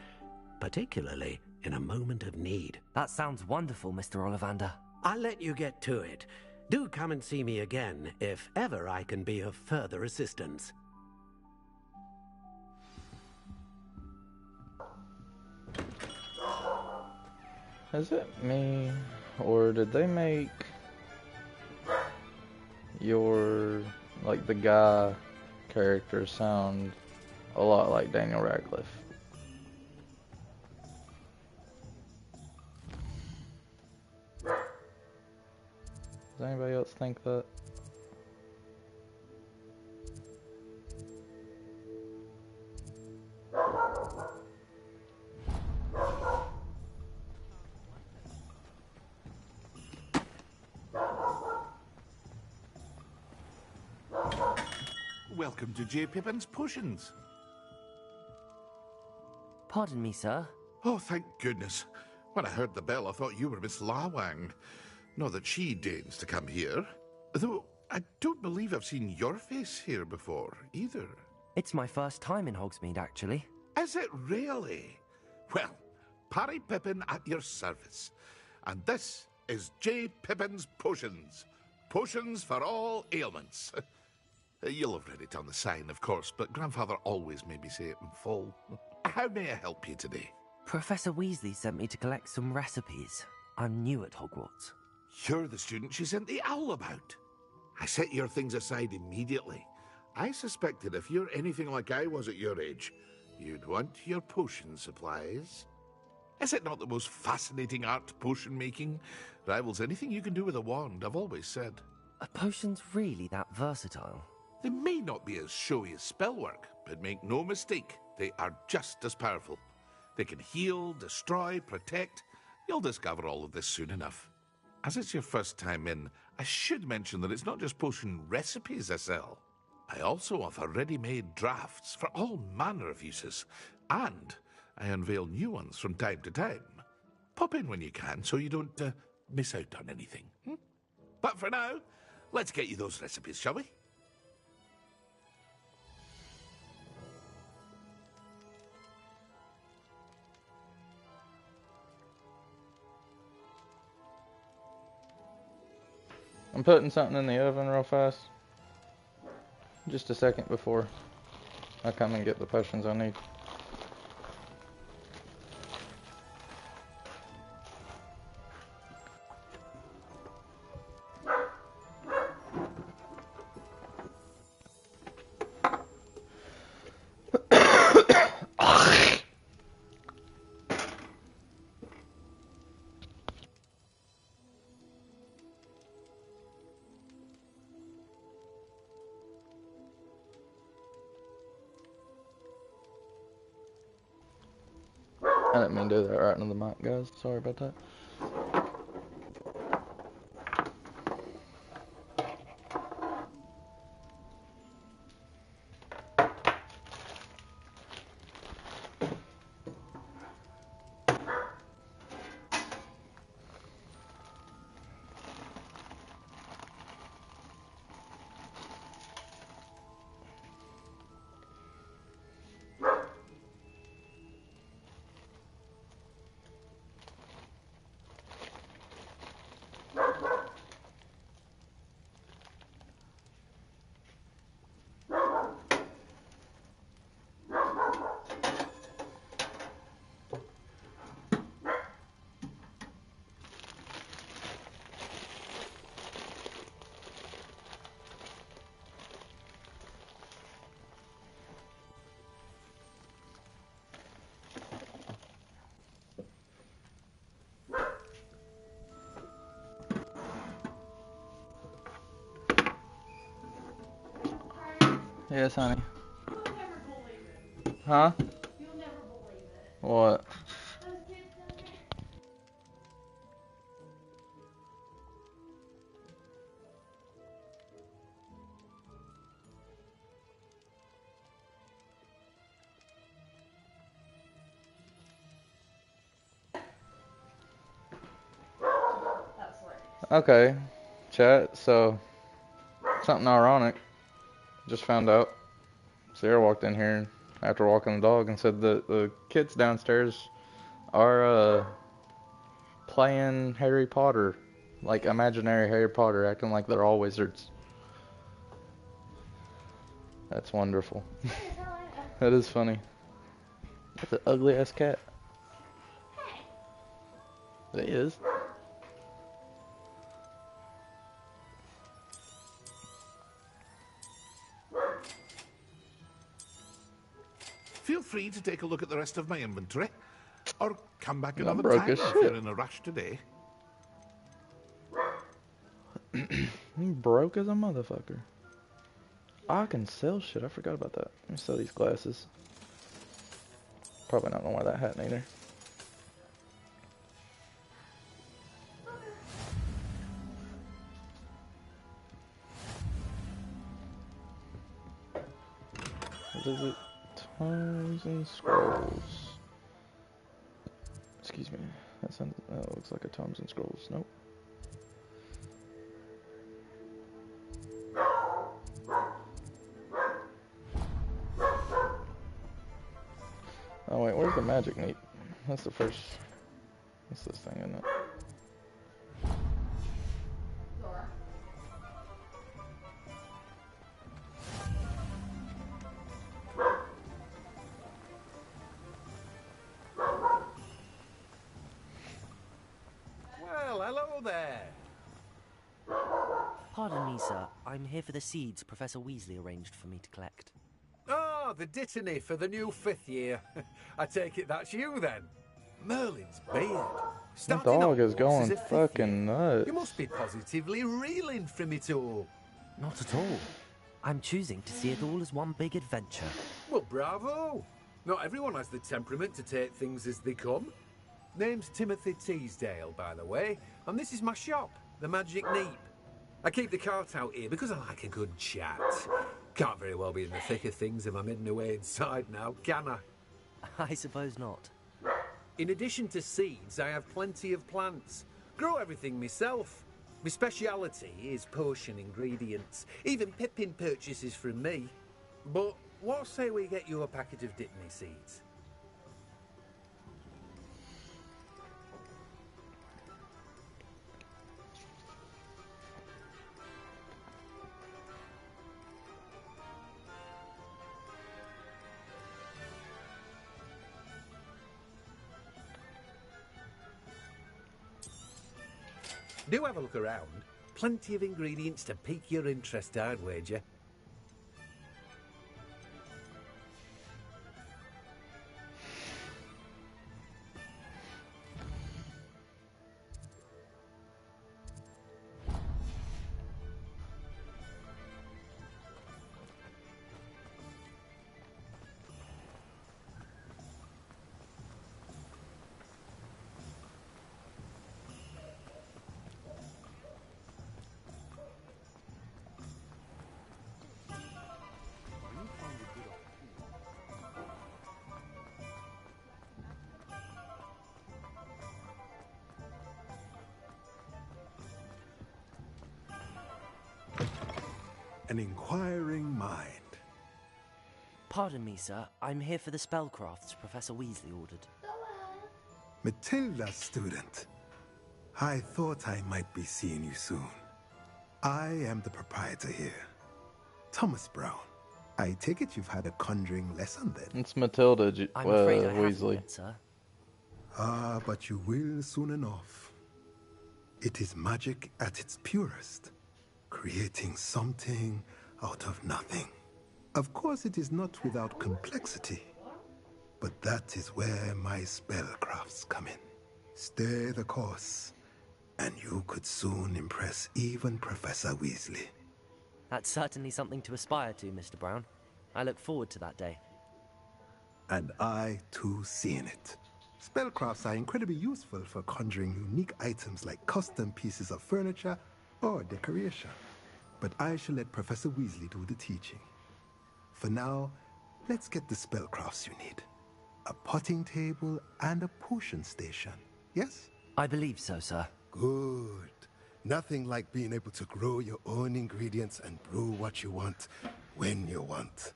particularly in a moment of need.
That sounds wonderful, Mr. Ollivander.
I'll let you get to it. Do come and see me again if ever I can be of further assistance.
Is it me, or did they make your, like, the guy character sound a lot like Daniel Radcliffe? Does anybody else think that?
Welcome to J. Pippin's Potions.
Pardon me, sir.
Oh, thank goodness. When I heard the bell, I thought you were Miss Lawang. Not that she deigns to come here. Though, I don't believe I've seen your face here before, either.
It's my first time in Hogsmeade, actually.
Is it really? Well, Parry Pippin at your service. And this is J. Pippin's Potions. Potions for all ailments. You'll have read it on the sign, of course, but Grandfather always made me say it in full. How may I help you today?
Professor Weasley sent me to collect some recipes. I'm new at Hogwarts.
You're the student she sent the owl about. I set your things aside immediately. I suspected if you're anything like I was at your age, you'd want your potion supplies. Is it not the most fascinating art, potion making? Rivals anything you can do with a wand, I've always said.
Are potions really that versatile?
They may not be as showy as spellwork, but make no mistake, they are just as powerful. They can heal, destroy, protect. You'll discover all of this soon enough. As it's your first time in, I should mention that it's not just potion recipes I sell. I also offer ready-made drafts for all manner of uses, and I unveil new ones from time to time. Pop in when you can so you don't miss out on anything. But for now, let's get you those recipes, shall we?
I'm putting something in the oven real fast. Just a second before I come and get the potions I need. I didn't mean to do that right into the mic, guys. Sorry about that. Yes, honey.
You'll never believe it.
Huh?
You'll never believe it.
What?
Those kids sent me.
Okay, chat, so something ironic. Just found out. Sarah walked in here after walking the dog and said that the kids downstairs are playing Harry Potter, like imaginary Harry Potter, acting like they're all wizards. That's wonderful. That is funny. That's an ugly ass cat. It is.
Feel free to take a look at the rest of my inventory, or come back
I'm
another
broke
time
as
if
shit.
you're in a rush today.
I'm broke as a motherfucker. I can sell shit. I forgot about that. Let me sell these glasses. Probably not gonna wear that hat neither. What is it? Tomes and Scrolls. Excuse me. That looks like a Tomes and Scrolls. Nope. Oh wait, where's the magic meat? That's the first. What's this thing, isn't it?
Well, hello there.
Pardon me, sir. I'm here for the seeds Professor Weasley arranged for me to collect.
Oh, the dittany for the new 5th year. I take it that's you then. Merlin's beard.
The
Starting
dog is
Hogwarts
going
as a 5th
fucking
year.
nuts.
You must be positively reeling from it all.
Not at all. I'm choosing to see it all as one big adventure.
Well, bravo. Not everyone has the temperament to take things as they come. Name's Timothy Teasdale, by the way, and this is my shop, the Magic Neep. I keep the cart out here because I like a good chat. Can't very well be in the thick of things if I'm hidden away inside now, can I?
I suppose not.
In addition to seeds, I have plenty of plants. Grow everything myself. My speciality is potion ingredients. Even Pippin purchases from me. But what say we get you a packet of dittany seeds? Do have a look around. Plenty of ingredients to pique your interest, I'd wager.
An inquiring mind.
Pardon me, sir. I'm here for the spellcrafts Professor Weasley ordered.
Matilda, student. I thought I might be seeing you soon. I am the proprietor here, Thomas Brown. I take it you've had a conjuring lesson then?
It's Matilda
I'm afraid I
Weasley.
haven't yet, sir.
Ah, but you will soon enough. It is magic at its purest, creating something out of nothing. Of course, it is not without complexity, but that is where my spellcrafts come in. Stay the course, and you could soon impress even Professor Weasley.
That's certainly something to aspire to, Mr. Brown. I look forward to that day.
And I, too, seeing it. Spellcrafts are incredibly useful for conjuring unique items like custom pieces of furniture or decoration. But I shall let Professor Weasley do the teaching. For now, let's get the spellcrafts you need. A potting table and a potion station, yes?
I believe so, sir.
Good. Nothing like being able to grow your own ingredients and brew what you want when you want.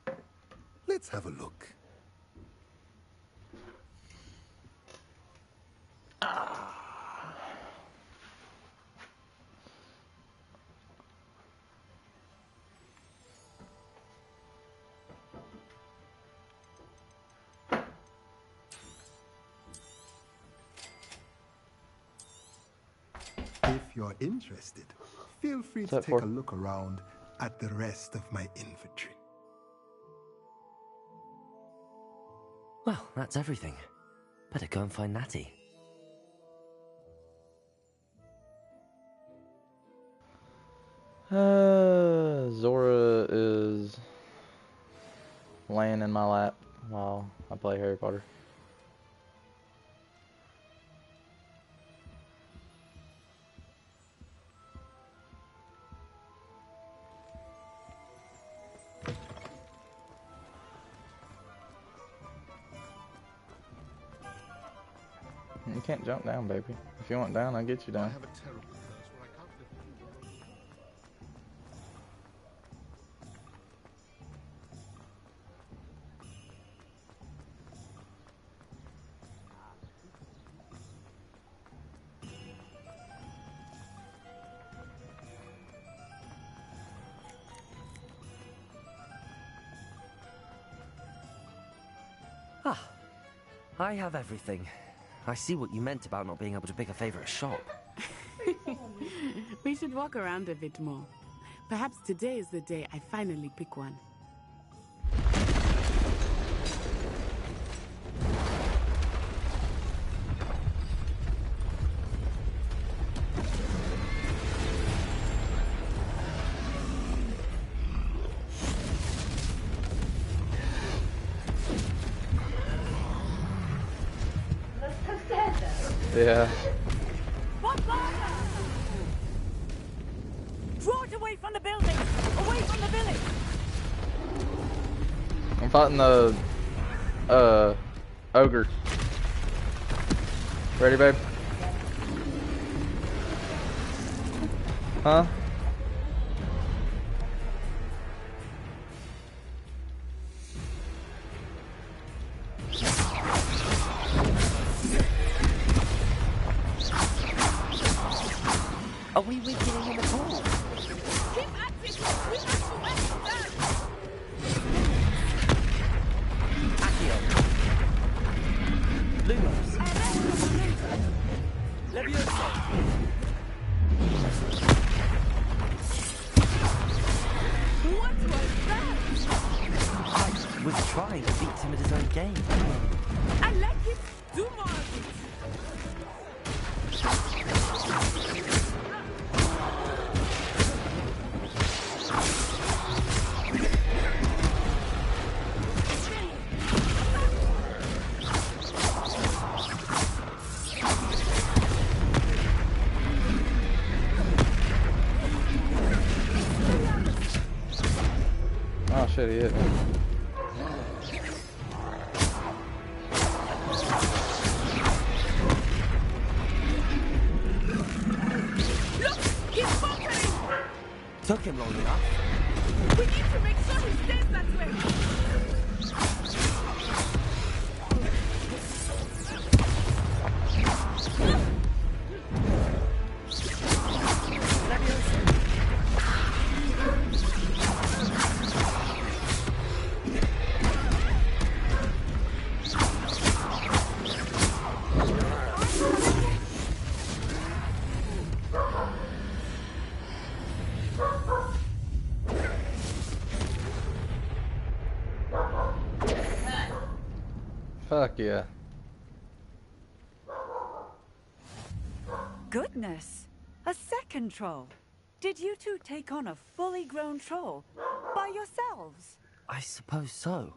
Let's have a look. If you're interested, feel free to take a look around at the rest of my inventory.
Well, that's everything. Better go and find Natty.
Zora is laying in my lap while I play Harry Potter. You can't jump down, baby. If you want down, I'll get you down.
I have a terrible curse where I can't live with you.
Ah, I have everything. I see what you meant about not being able to pick a favorite shop.
We should walk around a bit more. Perhaps today is the day I finally pick one.
Yeah.
Draw it away from the building! Away from the village!
I'm fighting the ogre. Ready, babe? Huh?
Are we weakening him at all?
Keep at it! We have to win that!
Accio. Lumos. Levioso.
What was that?
I was trying to beat him at his own game.
I like it! Do more of it!
Oh shit, he is.
Look! He's faltering!
Took him long enough.
We need to make sure he stays that way!
Fuck yeah.
Goodness! A second troll! Did you two take on a fully grown troll? By yourselves?
I suppose so.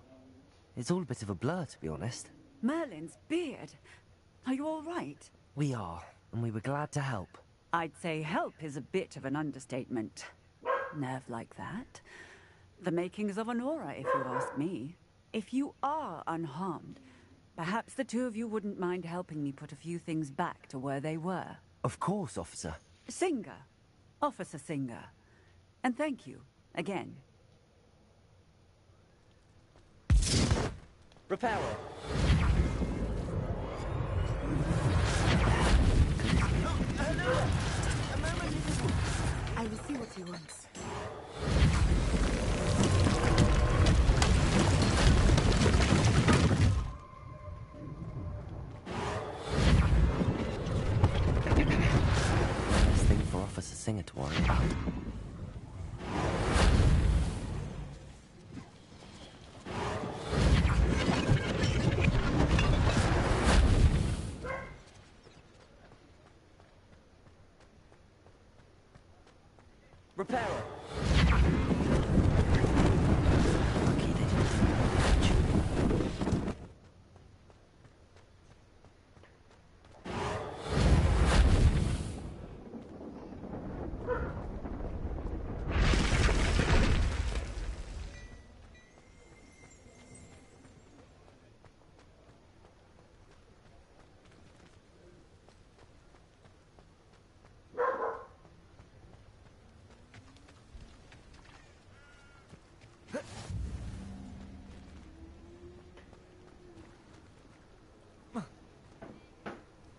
It's all a bit of a blur, to be honest.
Merlin's beard. Are you all right?
We are, and we were glad to help.
I'd say help is a bit of an understatement. Nerve like that. The makings of an aura, if you ask me. If you are unharmed, perhaps the two of you wouldn't mind helping me put a few things back to where they were.
Of course, officer.
Singer,
Officer Singer. And thank you, again.
Reparo.
I will see what he wants.
Nice thing for Officer Singer to worry about. Reparo.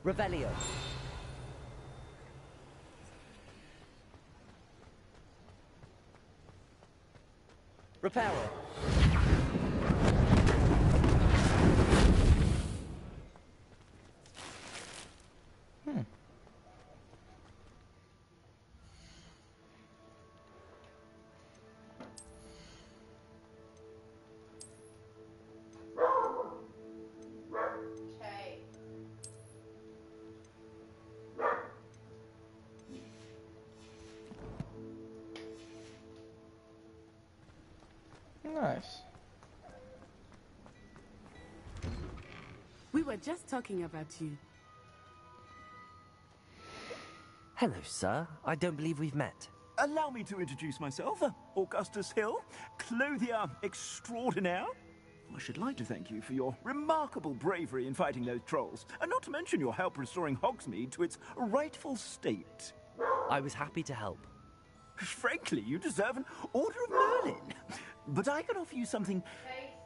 Revelio. Reparo.
Nice.
We were just talking about you.
Hello, sir. I don't believe we've met.
Allow me to introduce myself, Augustus Hill, clothier extraordinaire. I should like to thank you for your remarkable bravery in fighting those trolls, and not to mention your help restoring Hogsmeade to its rightful state.
I was happy to help.
Frankly, you deserve an Order of Merlin. But I can offer you something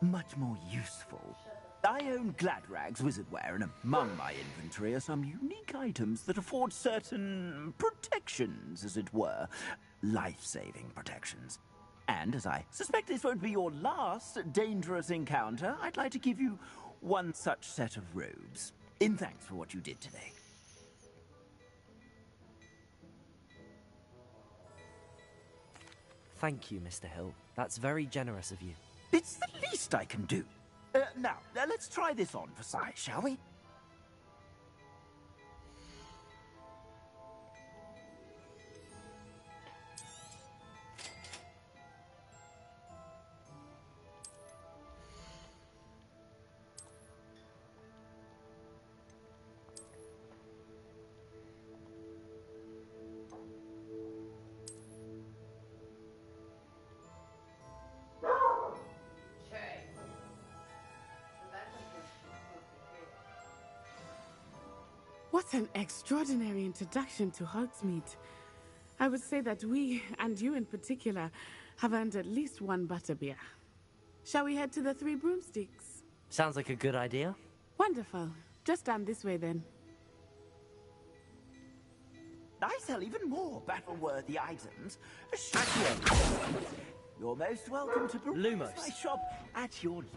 much more useful. I own Gladrag's wizardware, and among my inventory are some unique items that afford certain protections, as it were. Life-saving protections. And as I suspect this won't be your last dangerous encounter, I'd like to give you one such set of robes, in thanks for what you did today.
Thank you, Mr. Hill. That's very generous of you.
It's the least I can do. Now, let's try this on for size, shall we?
What an extraordinary introduction to Hogsmeade. I would say that we, and you in particular, have earned at least one butterbeer. Shall we head to the Three Broomsticks?
Sounds like a good idea.
Wonderful. Just down this way then.
I sell even more battle-worthy items. You're most welcome to peruse my shop at your leisure.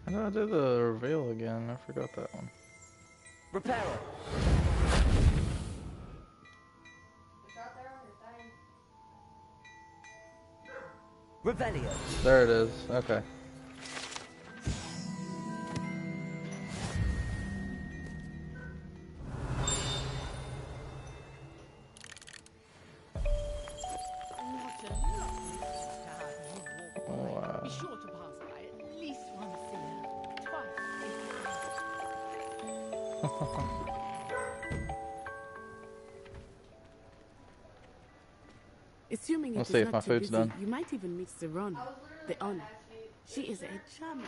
How do I do the reveal again? I forgot that one.
Reparo. Revelio.
There it is. Okay.
Be sure to pass by at least once a year. Twice if you
Assuming it
Let's
is
see if
not
my
too
food's
busy,
done.
you might even meet Sirona, the owner. She is a charmer.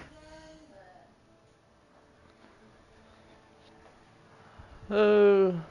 Oh.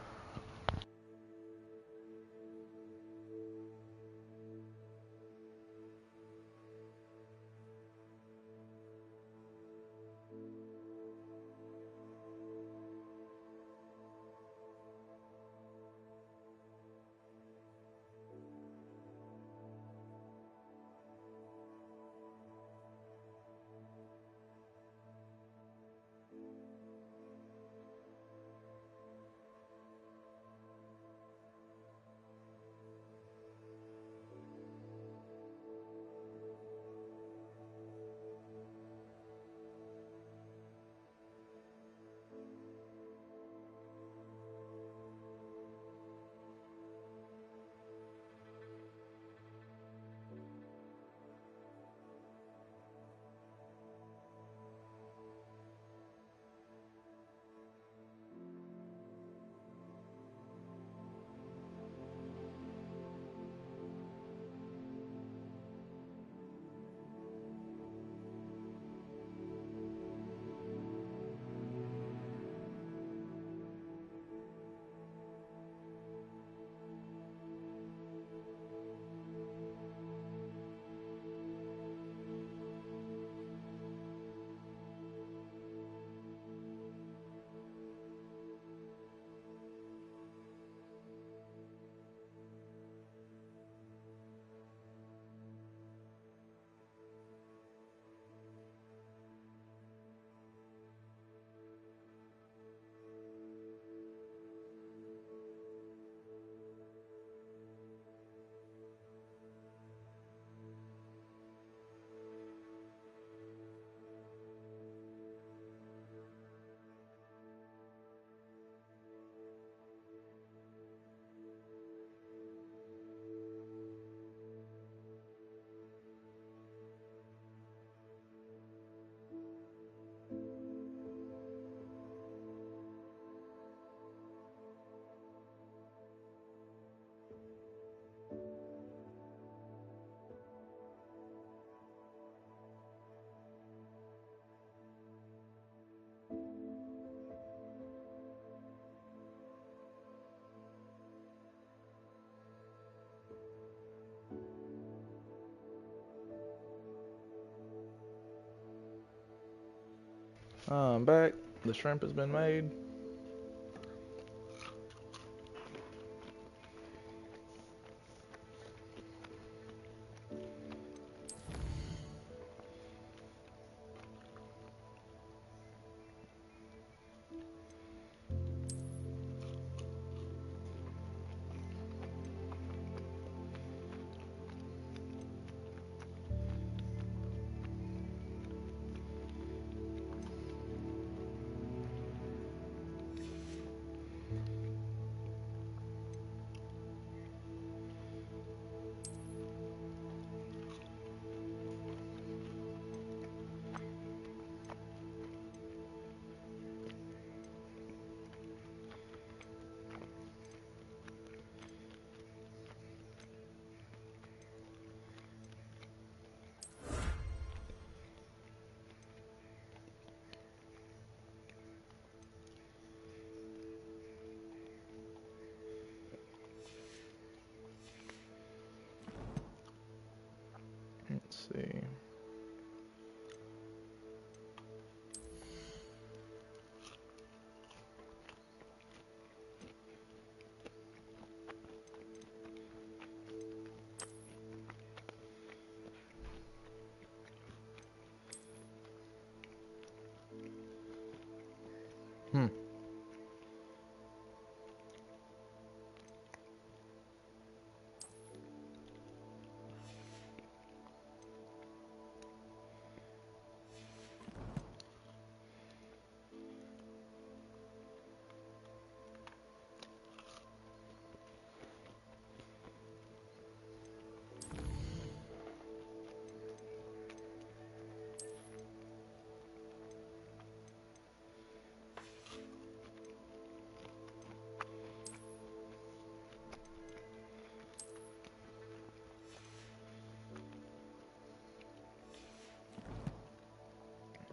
I'm back. The shrimp has been made.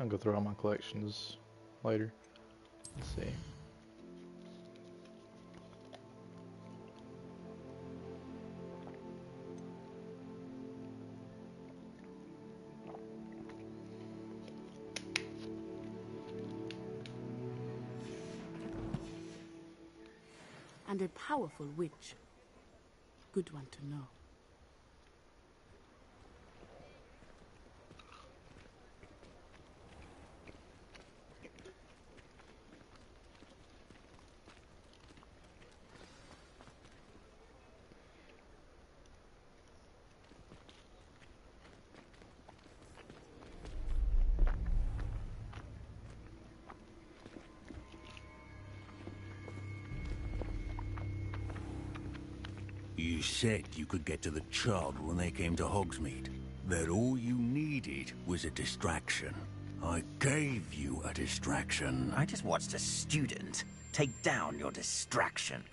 I'll go through all my collections later. Let's see.
And a powerful witch. Good one to know.
You said you could get to the child when they came to Hogsmeade. That all you needed was a distraction. I gave you a distraction.
I just watched a student take down your distraction.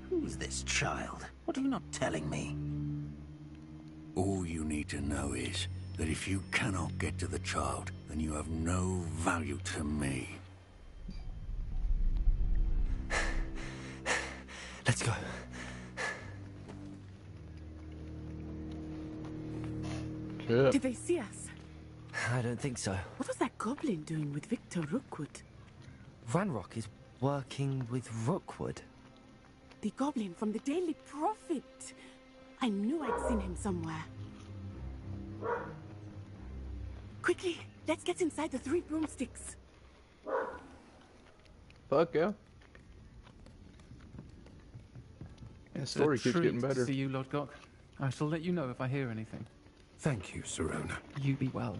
Who's this child? What are you not telling me?
All you need to know is that if you cannot get to the child, then you have no value to me.
Let's go.
Did they see us?
I don't think so.
What was that goblin doing with Victor Rookwood?
Ranrock is working with Rookwood.
The goblin from the Daily Prophet. I knew I'd seen him somewhere. Quickly, let's get inside the 3 broomsticks.
Fuck yeah. The story keeps getting better.
To see you, Lodgok. I shall let you know if I hear anything.
Thank you, Sirona.
You be well.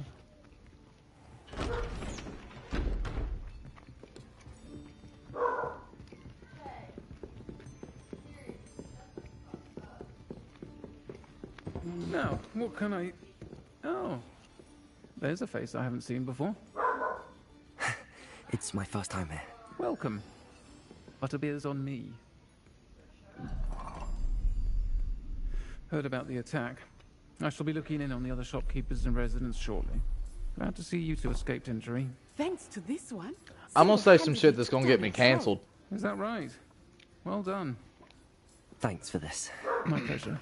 Now, what can I... Oh. There's a face I haven't seen before.
It's my first time here.
Welcome. Butterbeer's on me. Heard about the attack. I shall be looking in on the other shopkeepers and residents shortly. Glad to see you two escaped injury.
Thanks to this one.
I'm gonna say some shit that's gonna get me cancelled.
Is that right? Well done.
Thanks for this.
My pleasure.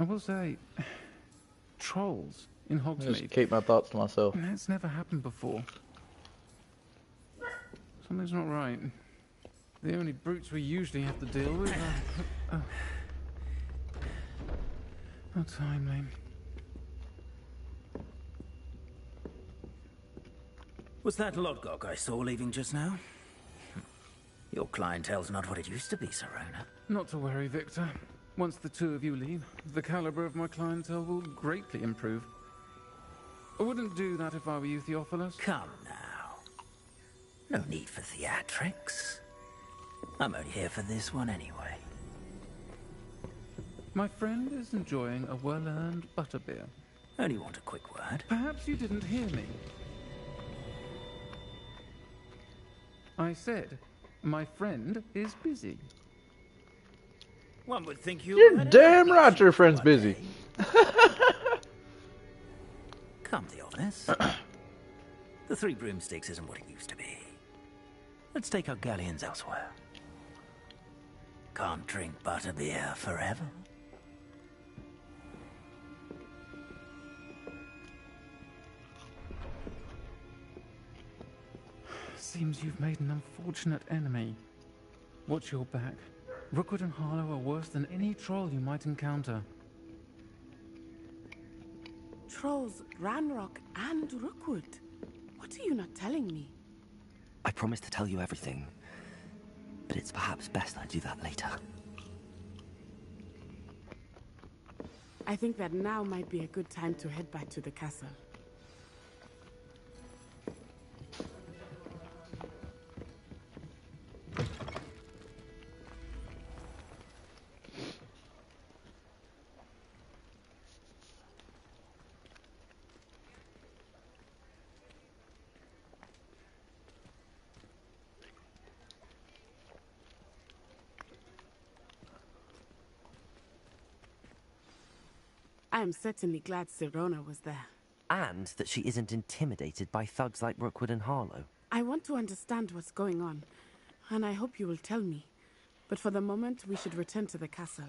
I will say, trolls in Hogsmeade.
Just keep my thoughts to myself.
That's never happened before. Something's not right. The only brutes we usually have to deal with are... How timely.
Was that Lodgok I saw leaving just now? Your clientele's not what it used to be, Sirona.
Not to worry, Victor. Once the two of you leave, the caliber of my clientele will greatly improve. I wouldn't do that if I were you, Theophilus.
Come now. No need for theatrics. I'm only here for this one anyway.
My friend is enjoying a well-earned butterbeer.
Only want a quick word.
Perhaps you didn't hear me. I said, my friend is busy.
One would think you...
You're damn right your friend's busy.
Come, Theophilus. The 3 broomsticks isn't what it used to be. Let's take our galleons elsewhere. Can't drink butterbeer forever.
Seems you've made an unfortunate enemy. Watch your back. Rookwood and Harlow are worse than any troll you might encounter.
Trolls, Ranrock, and Rookwood. What are you not telling me?
I promised to tell you everything, but it's perhaps best I do that later.
I think that now might be a good time to head back to the castle. I am certainly glad Sirona was there.
And that she isn't intimidated by thugs like Rookwood and Harlow.
I want to understand what's going on, and I hope you will tell me. But for the moment, we should return to the castle.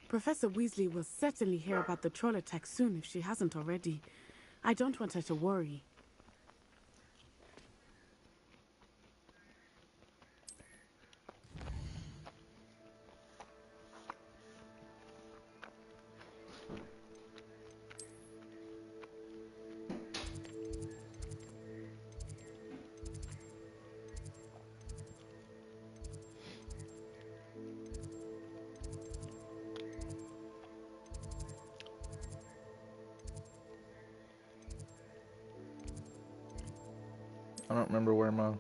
Professor Weasley will certainly hear about the troll attack soon if she hasn't already. I don't want her to worry.
I don't remember where my...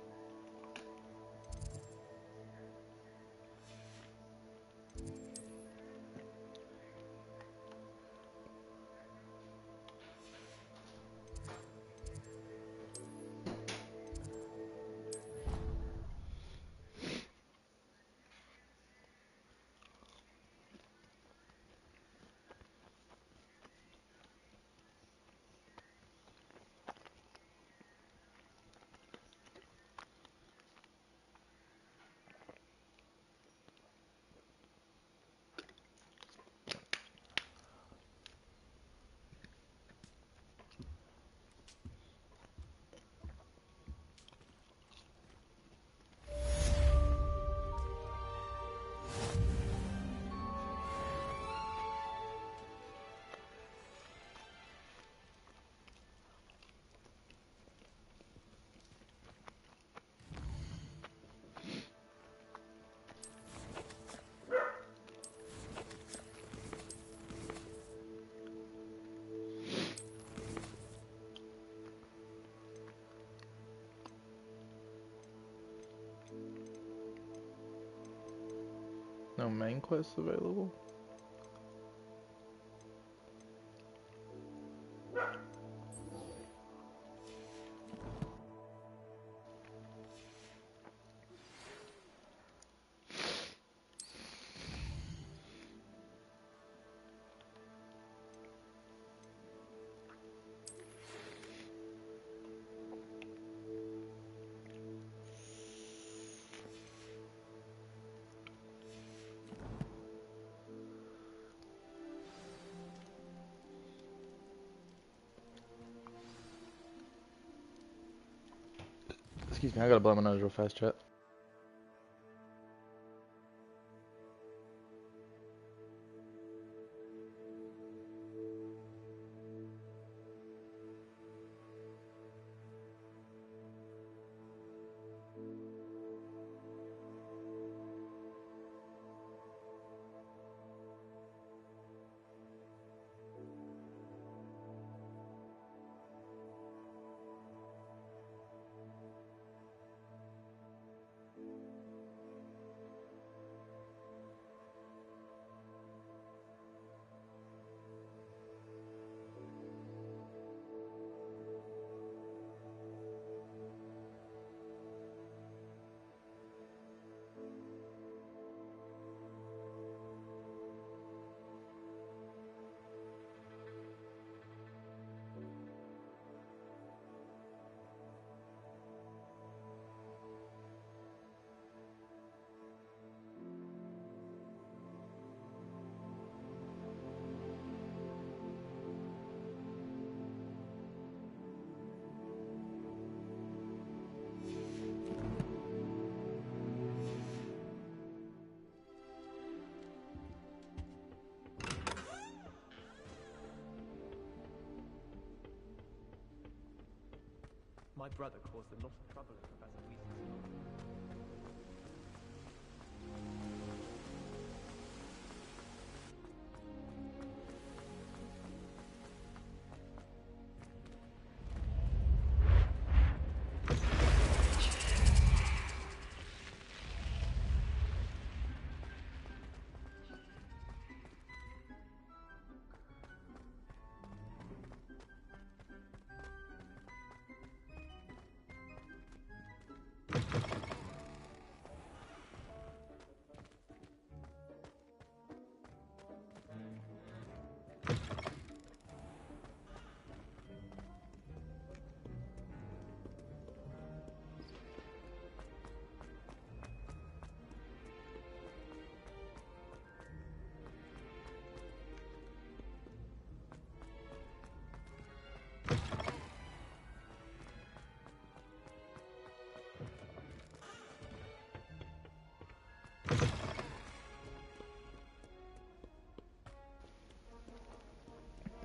No main quests available? Excuse me, I gotta blow my nose real fast, chat.
My brother caused a lot of trouble at Professor Weasley's school.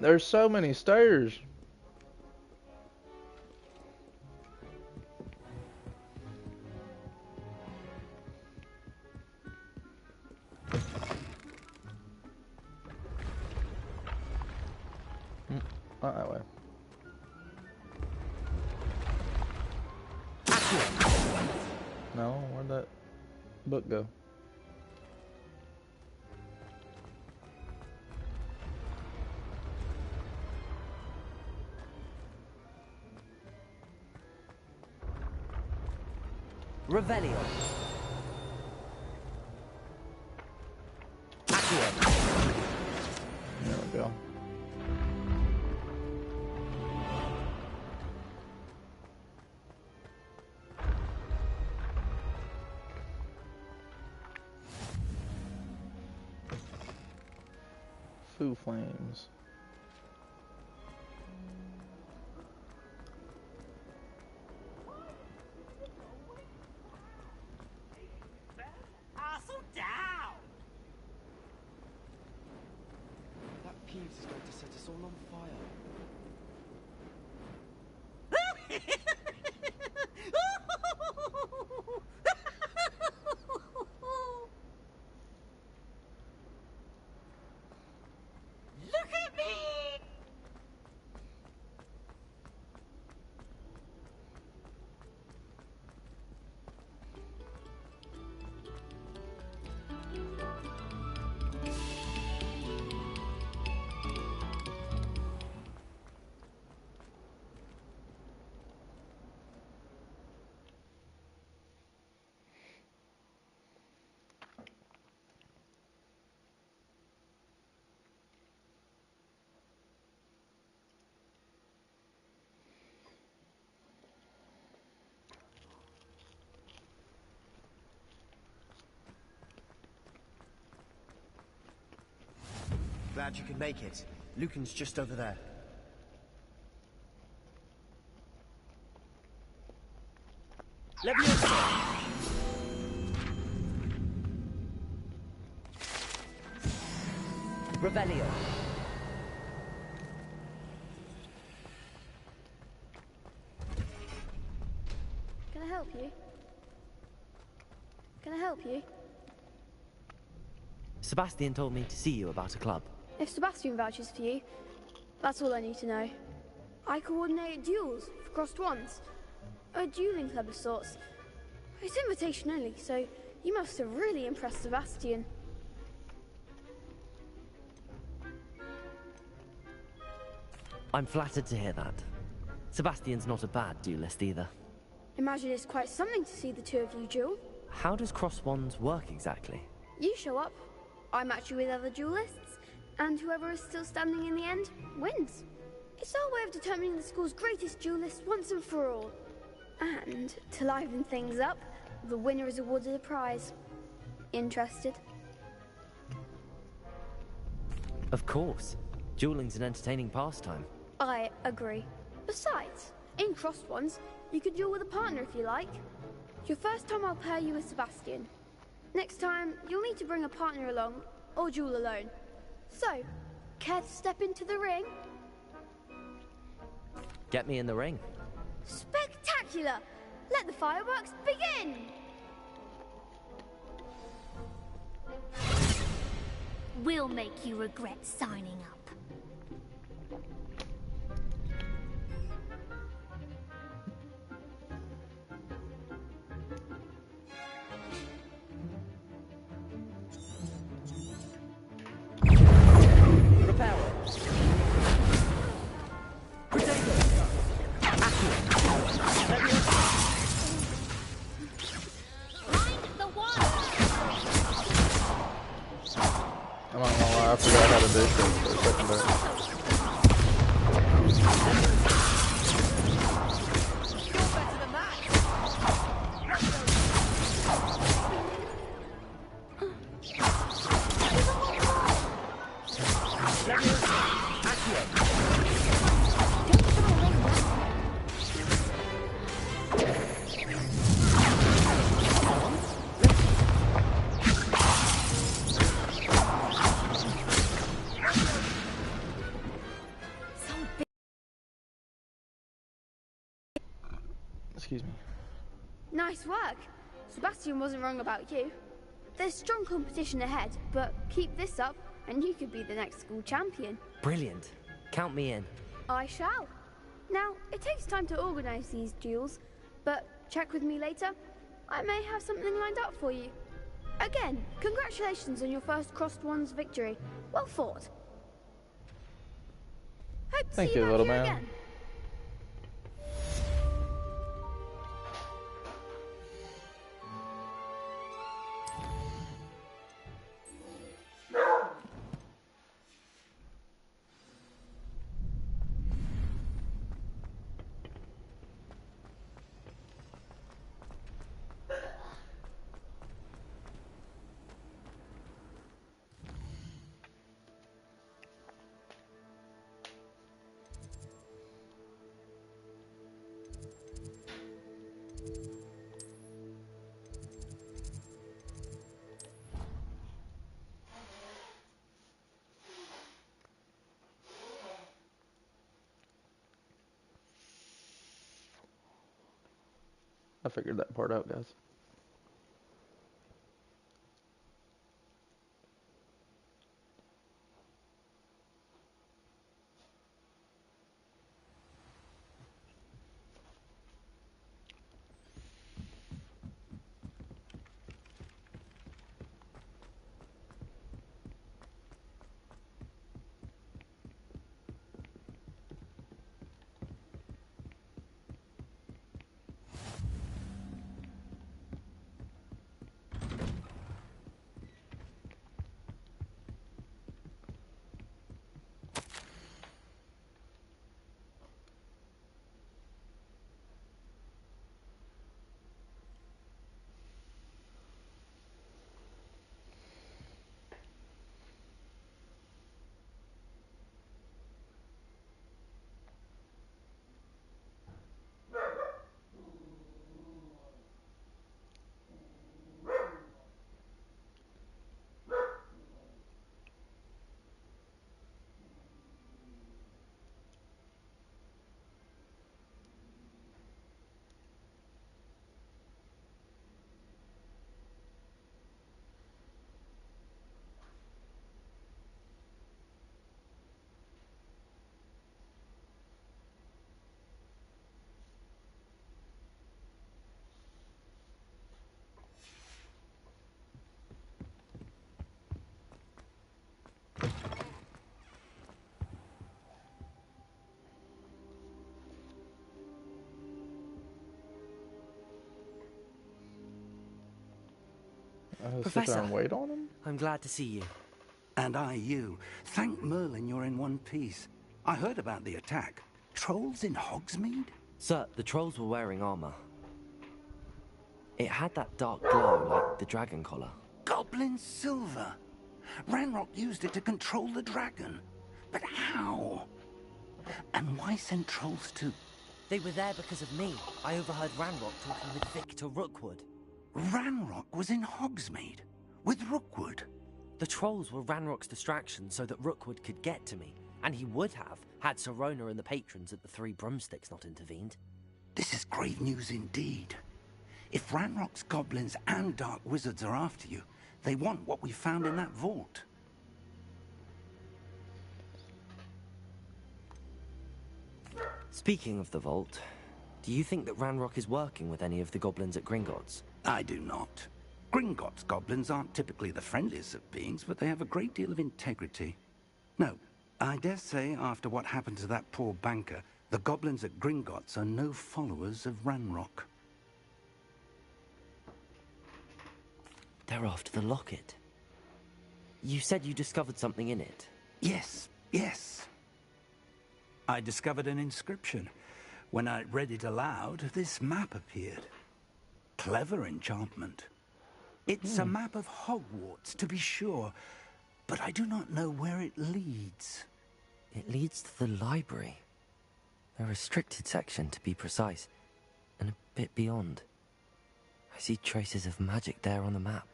There's so many stairs. Not that way. No, where'd that book go?
Revelio.
There we go. Foo Flames.
Peeves is going to set us all on fire.
Look at me!
Glad you could make it. Lucan's just over there.
Revelio.
Can I help you? Can I help you?
Sebastian told me to see you about a club.
If Sebastian vouches for you, that's all I need to know. I coordinate duels for crossed wands. A dueling club of sorts. It's invitation only, so you must have really impressed Sebastian.
I'm flattered to hear that. Sebastian's not a bad duelist either.
Imagine it's quite something to see the two of you duel.
How does cross wands work exactly?
You show up, I match you with other duelists, and whoever is still standing in the end wins. It's our way of determining the school's greatest duelist once and for all. And to liven things up, the winner is awarded a prize. Interested?
Of course. Dueling's an entertaining pastime.
I agree. Besides, in crossed ones, you could duel with a partner if you like. Your first time I'll pair you with Sebastian. Next time, you'll need to bring a partner along, or duel alone. So, care to step into the ring?
Get me in the ring.
Spectacular! Let the fireworks begin!
We'll make you regret signing up.
I forgot how to do things for a second there. Excuse me.
Nice work. Sebastian wasn't wrong about you. There's strong competition ahead, but keep this up and you could be the next school champion.
Brilliant. Count me in.
I shall. Now, it takes time to organise these duels, but check with me later. I may have something lined up for you. Again, congratulations on your first Crossed Wands victory. Well fought. Hope to
Thank
see
you,
you back
little
here
man.
again.
I figured that part out, guys. Sit there
Professor,
and wait on him?
I'm glad to see you.
And I you. Thank Merlin you're in one piece. I heard about the attack. Trolls in Hogsmeade?
Sir, the trolls were wearing armor. It had that dark glow like the dragon collar.
Goblin silver. Ranrock used it to control the dragon. But how? And why send trolls to...
They were there because of me. I overheard Ranrock talking with Victor Rookwood.
Ranrock was in Hogsmeade? With Rookwood?
The trolls were Ranrock's distraction so that Rookwood could get to me. And he would have, had Sirona and the patrons at the Three Broomsticks not intervened.
This is grave news indeed. If Ranrock's goblins and dark wizards are after you, they want what we found in that vault.
Speaking of the vault, do you think that Ranrock is working with any of the goblins at Gringotts?
I do not. Gringotts goblins aren't typically the friendliest of beings, but they have a great deal of integrity. No, I dare say after what happened to that poor banker, the goblins at Gringotts are no followers of Ranrock.
They're after the locket. You said you discovered something in it.
Yes, yes. I discovered an inscription. When I read it aloud, this map appeared. Clever enchantment. It's a map of Hogwarts, to be sure, but I do not know where it leads.
It leads to the library. A restricted section, to be precise, and a bit beyond. I see traces of magic there on the map.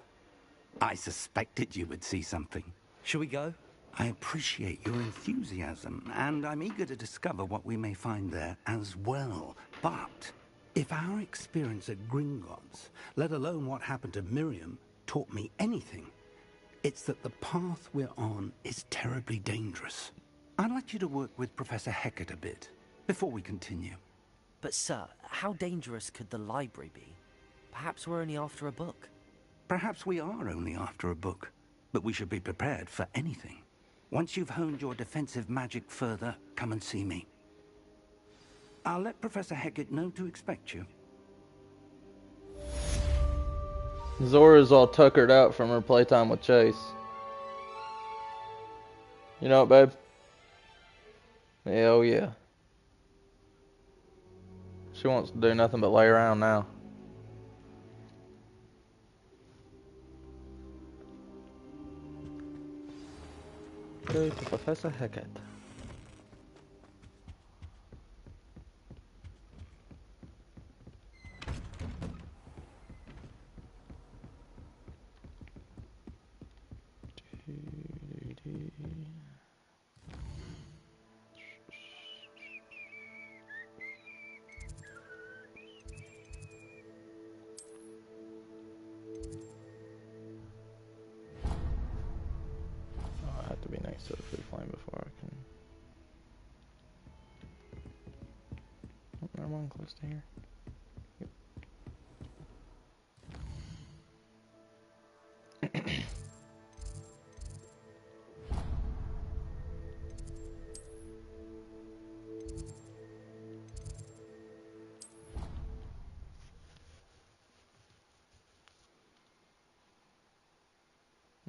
I suspected you would see something.
Shall we go?
I appreciate your enthusiasm, and I'm eager to discover what we may find there as well. But If our experience at Gringotts, let alone what happened to Miriam, taught me anything, it's that the path we're on is terribly dangerous. I'd like you to work with Professor Hecat a bit, before we continue.
But sir, how dangerous could the library be? Perhaps we're only after a book.
Perhaps we are only after a book, but we should be prepared for anything. Once you've honed your defensive magic further, come and see me. I'll let Professor Hecat know to expect you.
Zora's all tuckered out from her playtime with Chase. You know what, babe? Hell yeah. She wants to do nothing but lay around now. Go to Professor Hecat. I have to be next to the free flame before I can. Oh, I'm on close to here.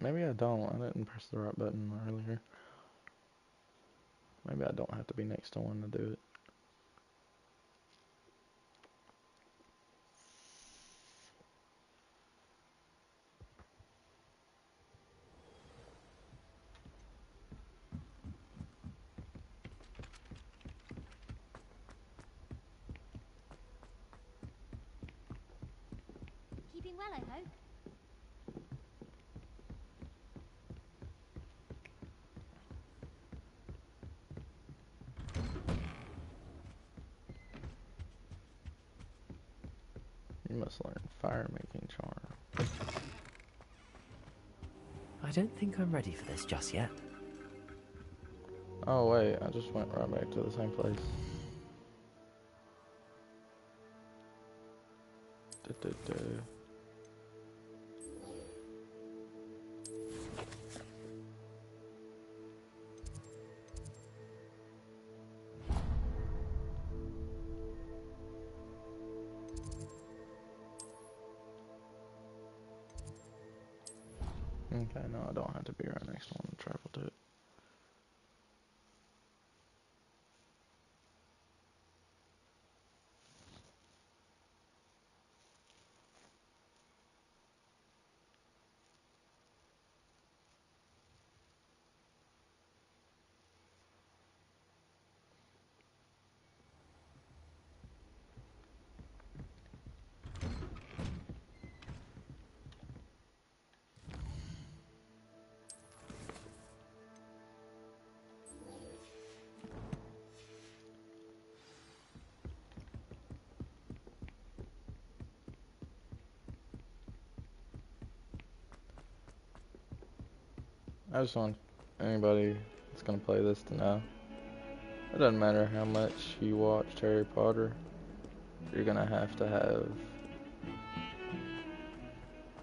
Maybe I don't. I didn't press the right button earlier. Maybe I don't have to be next to one to do it.
Keeping well, I hope.
You must learn fire making charm.
I don't think I'm ready for this just yet.
Oh wait, I just went right back to the same place. Okay, no, I don't have to be right next to one to travel to it. I just want anybody that's gonna play this to know. It doesn't matter how much you watched Harry Potter, you're gonna have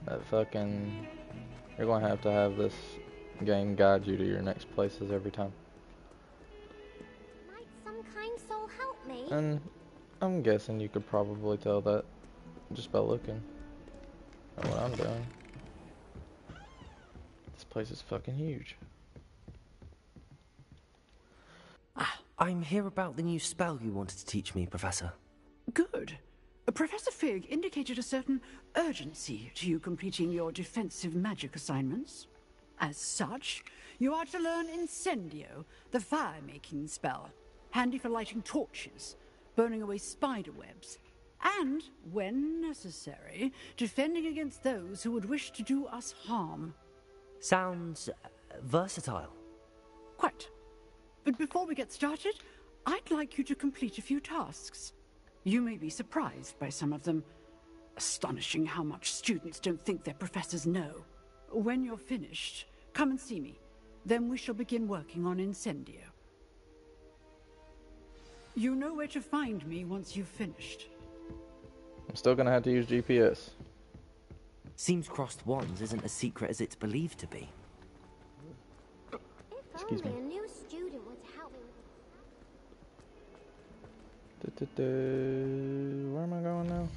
that fucking... You're gonna have to have this game guide you to your next places every time.
Might some kind soul help me?
And I'm guessing you could probably tell that just by looking at what I'm doing. This place is fucking huge.
I'm here about the new spell you wanted to teach me, Professor.
Good. Professor Fig indicated a certain urgency to you completing your defensive magic assignments. As such, you are to learn Incendio, the fire-making spell, handy for lighting torches, burning away spider webs, and, when necessary, defending against those who would wish to do us harm.
Sounds versatile.
Quite. But before we get started, I'd like you to complete a few tasks. You may be surprised by some of them. Astonishing how much students don't think their professors know. When you're finished, come and see me. Then we shall begin working on Incendio. You know where to find me once you've finished.
I'm still gonna have to use GPS.
Seems crossed wands isn't as secret as it's believed to be.
Excuse me.
A new student would help me with
Where am I going now?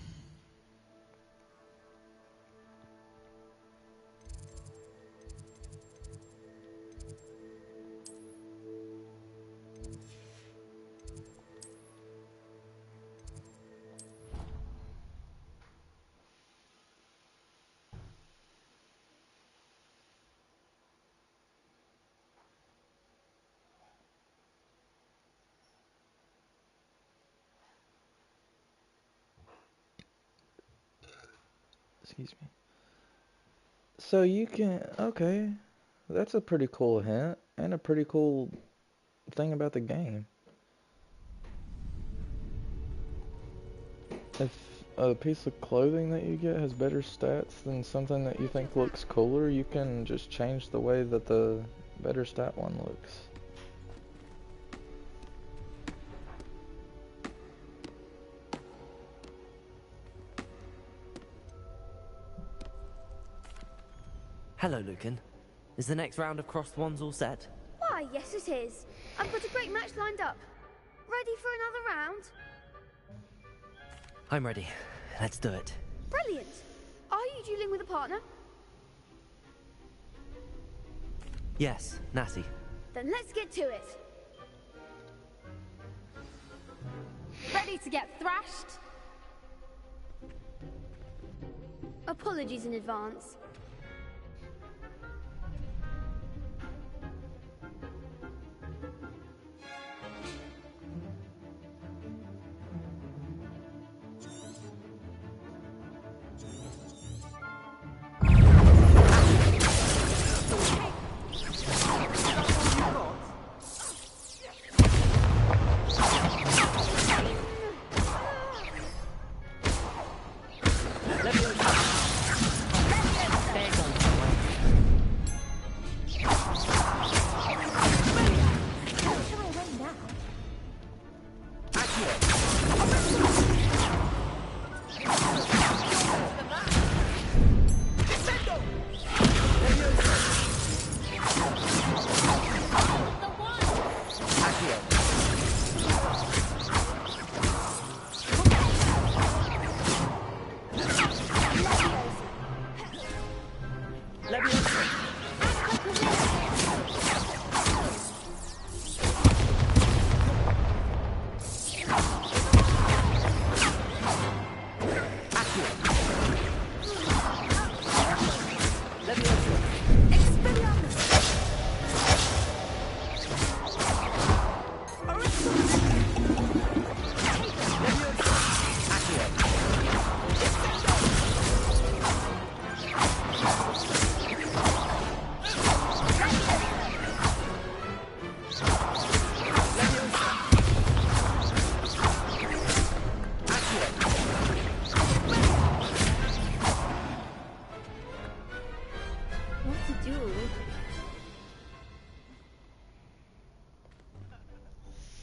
Excuse me. So you can, okay, that's a pretty cool hint and a pretty cool thing about the game. If a piece of clothing that you get has better stats than something that you think looks cooler, you can just change the way that the better stat one looks.
Hello, Lucan. Is the next round of crossed wands all set?
Why, yes it is. I've got a great match lined up. Ready for another round?
I'm ready. Let's do it.
Brilliant. Are you dueling with a partner?
Yes, Nassie.
Then let's get to it.
Ready to get thrashed?
Apologies in advance.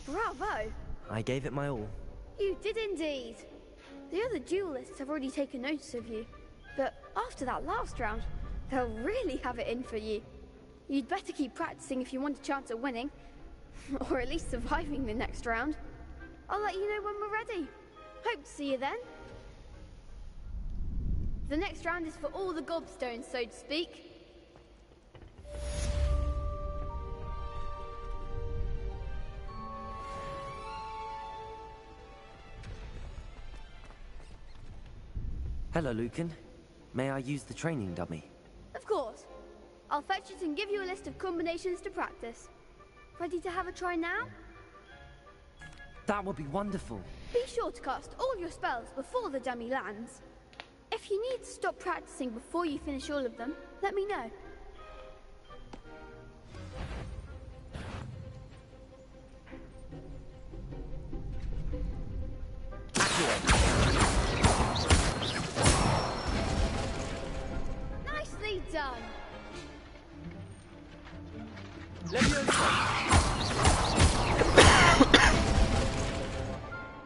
Bravo!
I gave it my all.
You did indeed. The other duelists have already taken notice of you, but after that last round, they'll really have it in for you. You'd better keep practicing if you want a chance at winning, or at least surviving the next round. I'll let you know when we're ready. Hope to see you then. The next round is for all the gobstones, so to speak.
Hello, Lucan. May I use the training dummy?
Of course. I'll fetch it and give you a list of combinations to practice. Ready to have a try now?
That would be wonderful.
Be sure to cast all your spells before the dummy lands. If you need to stop practicing before you finish all of them, let me know.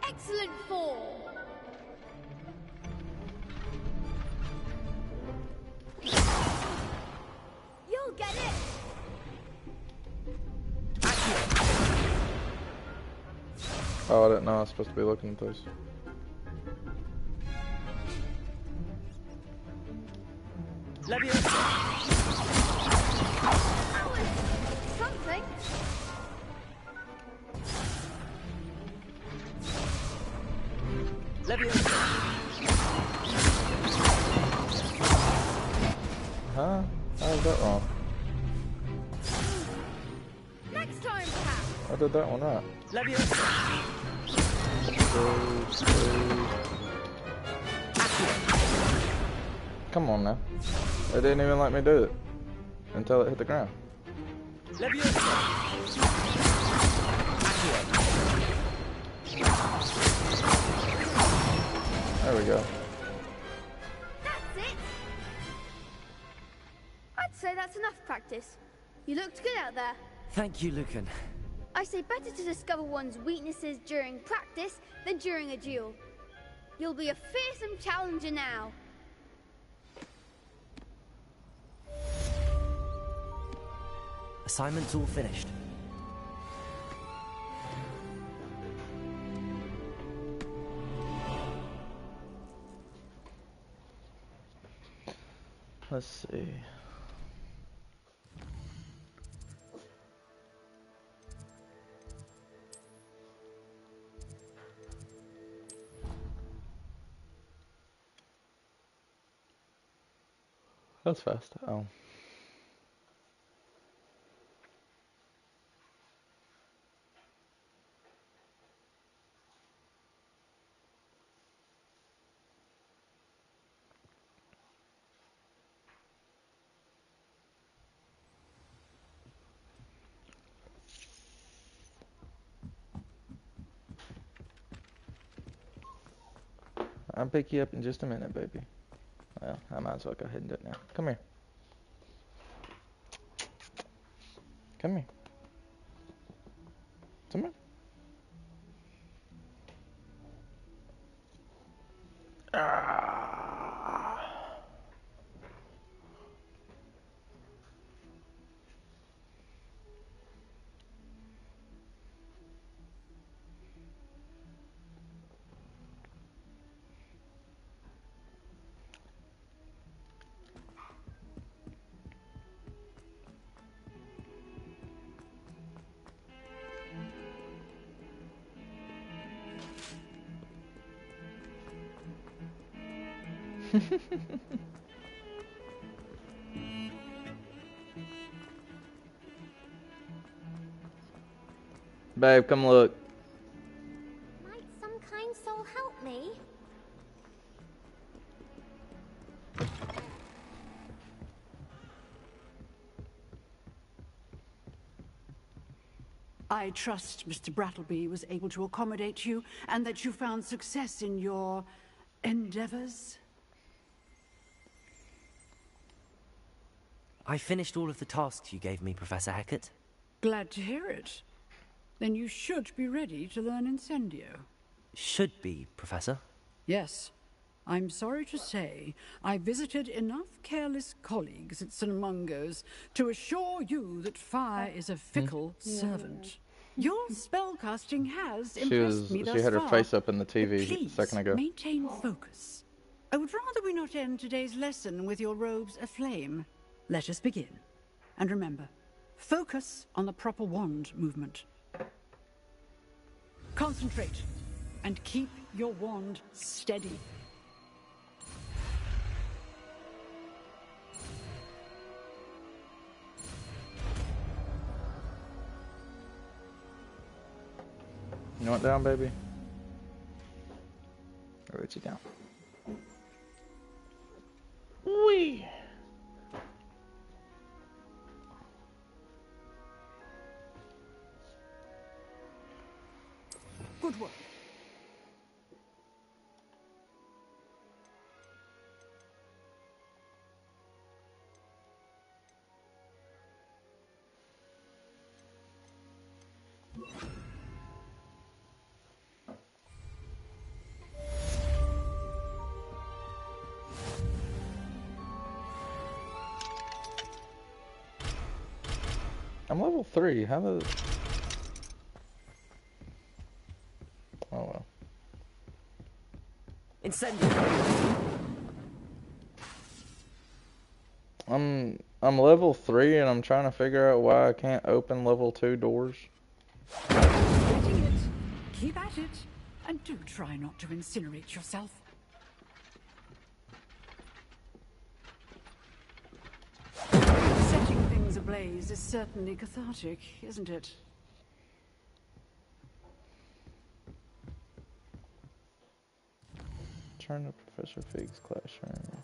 Excellent form. You'll get it.
Oh, I didn't know I was supposed to be looking at those.
Something.
Huh? How is that wrong?
Next time, perhaps.
I did that one right. Come on now. It didn't even let me do it until it hit the ground. There we go.
That's it. I'd say that's enough practice. You looked good out there.
Thank you, Lucan.
I say better to discover one's weaknesses during practice than during a duel. You'll be a fearsome challenger now.
Assignment's all finished.
Let's see. That's fast. Oh. I'll pick you up in just a minute, baby. Well, I might as well go ahead and do it now. Come here. Come here. Come here. Babe, come look.
Might some kind soul help me?
I trust Mr. Brattleby was able to accommodate you and that you found success in your endeavors.
I finished all of the tasks you gave me, Professor Hecat.
Glad to hear it. Then you should be ready to learn Incendio.
Should be, Professor.
Yes. I'm sorry to say I visited enough careless colleagues at St. Mungo's to assure you that fire is a fickle servant. Your spellcasting has impressed me thus far.
She had her face up in the TV
Please,
a second ago.
Maintain focus. I would rather we not end today's lesson with your robes aflame. Let us begin. And remember, focus on the proper wand movement. Concentrate and keep your wand steady.
You want down, baby? I'll write you down. Wee.
Good work.
I'm level 3. How the... Oh well.
Incendiary.
I'm level 3 and I'm trying to figure out why I can't open level 2 doors.
Getting it. Keep at it. And do try not to incinerate yourself. Setting things ablaze is certainly cathartic, isn't it?
Turn to Professor Fig's classroom.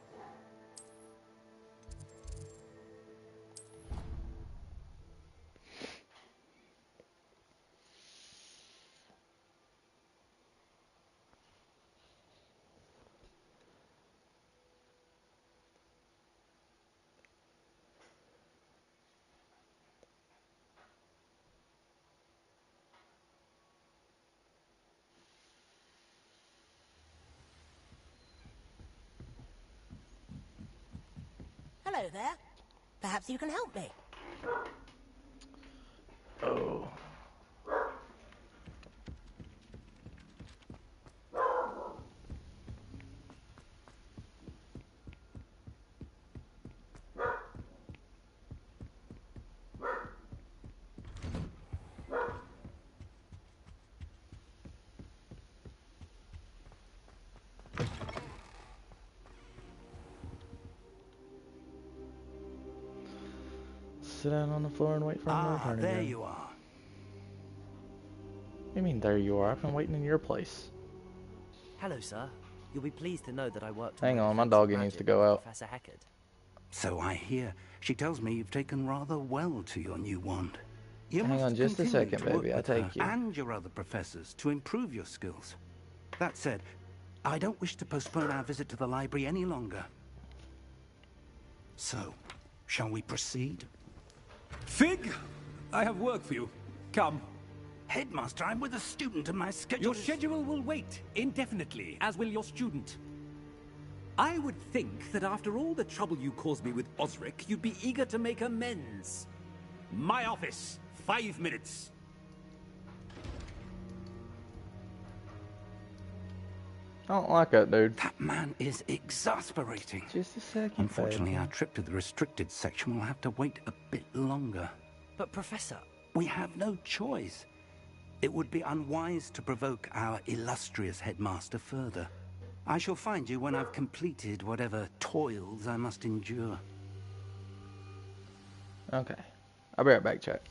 Hello there. Perhaps you can help me.
Oh. Sit down on the floor and wait for him to return
there
again.
you are.
What do you mean, there you are? I've been waiting in your place.
Hello, sir. You'll be pleased to know that I worked
Hang
my
on, my
defense of
doggy needs to
magic
go
with
out.
Professor Heckard.
So I hear. She tells me you've taken rather well to your new wand. You
Hang
must
on just a
continue
second,
to work
baby. I
with her
take you.
and your other professors to improve your skills. That said, I don't wish to postpone our visit to the library any longer. So, shall we proceed?
Fig, I have work for you. Come.
Headmaster, I'm with a student and my schedule
Your schedule will wait indefinitely, as will your student. I would think that after all the trouble you caused me with Osric, you'd be eager to make amends. My office, 5 minutes.
I don't like that, dude.
That man is exasperating.
Just a second,
Unfortunately,
baby.
our trip to the restricted section will have to wait a bit longer.
But, Professor...
We have no choice. It would be unwise to provoke our illustrious headmaster further. I shall find you when I've completed whatever toils I must endure.
Okay. I'll be right back, chat.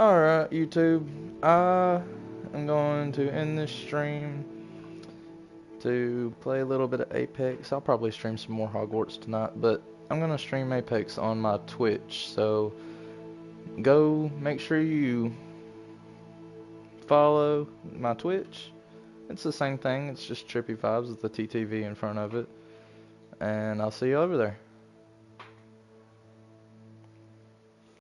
Alright, YouTube. I am going to end this stream to play a little bit of Apex. I'll probably stream some more Hogwarts tonight, but I'm going to stream Apex on my Twitch. So go make sure you follow my Twitch. It's the same thing. It's just Trippy Vibes with the TTV in front of it. And I'll see you over there.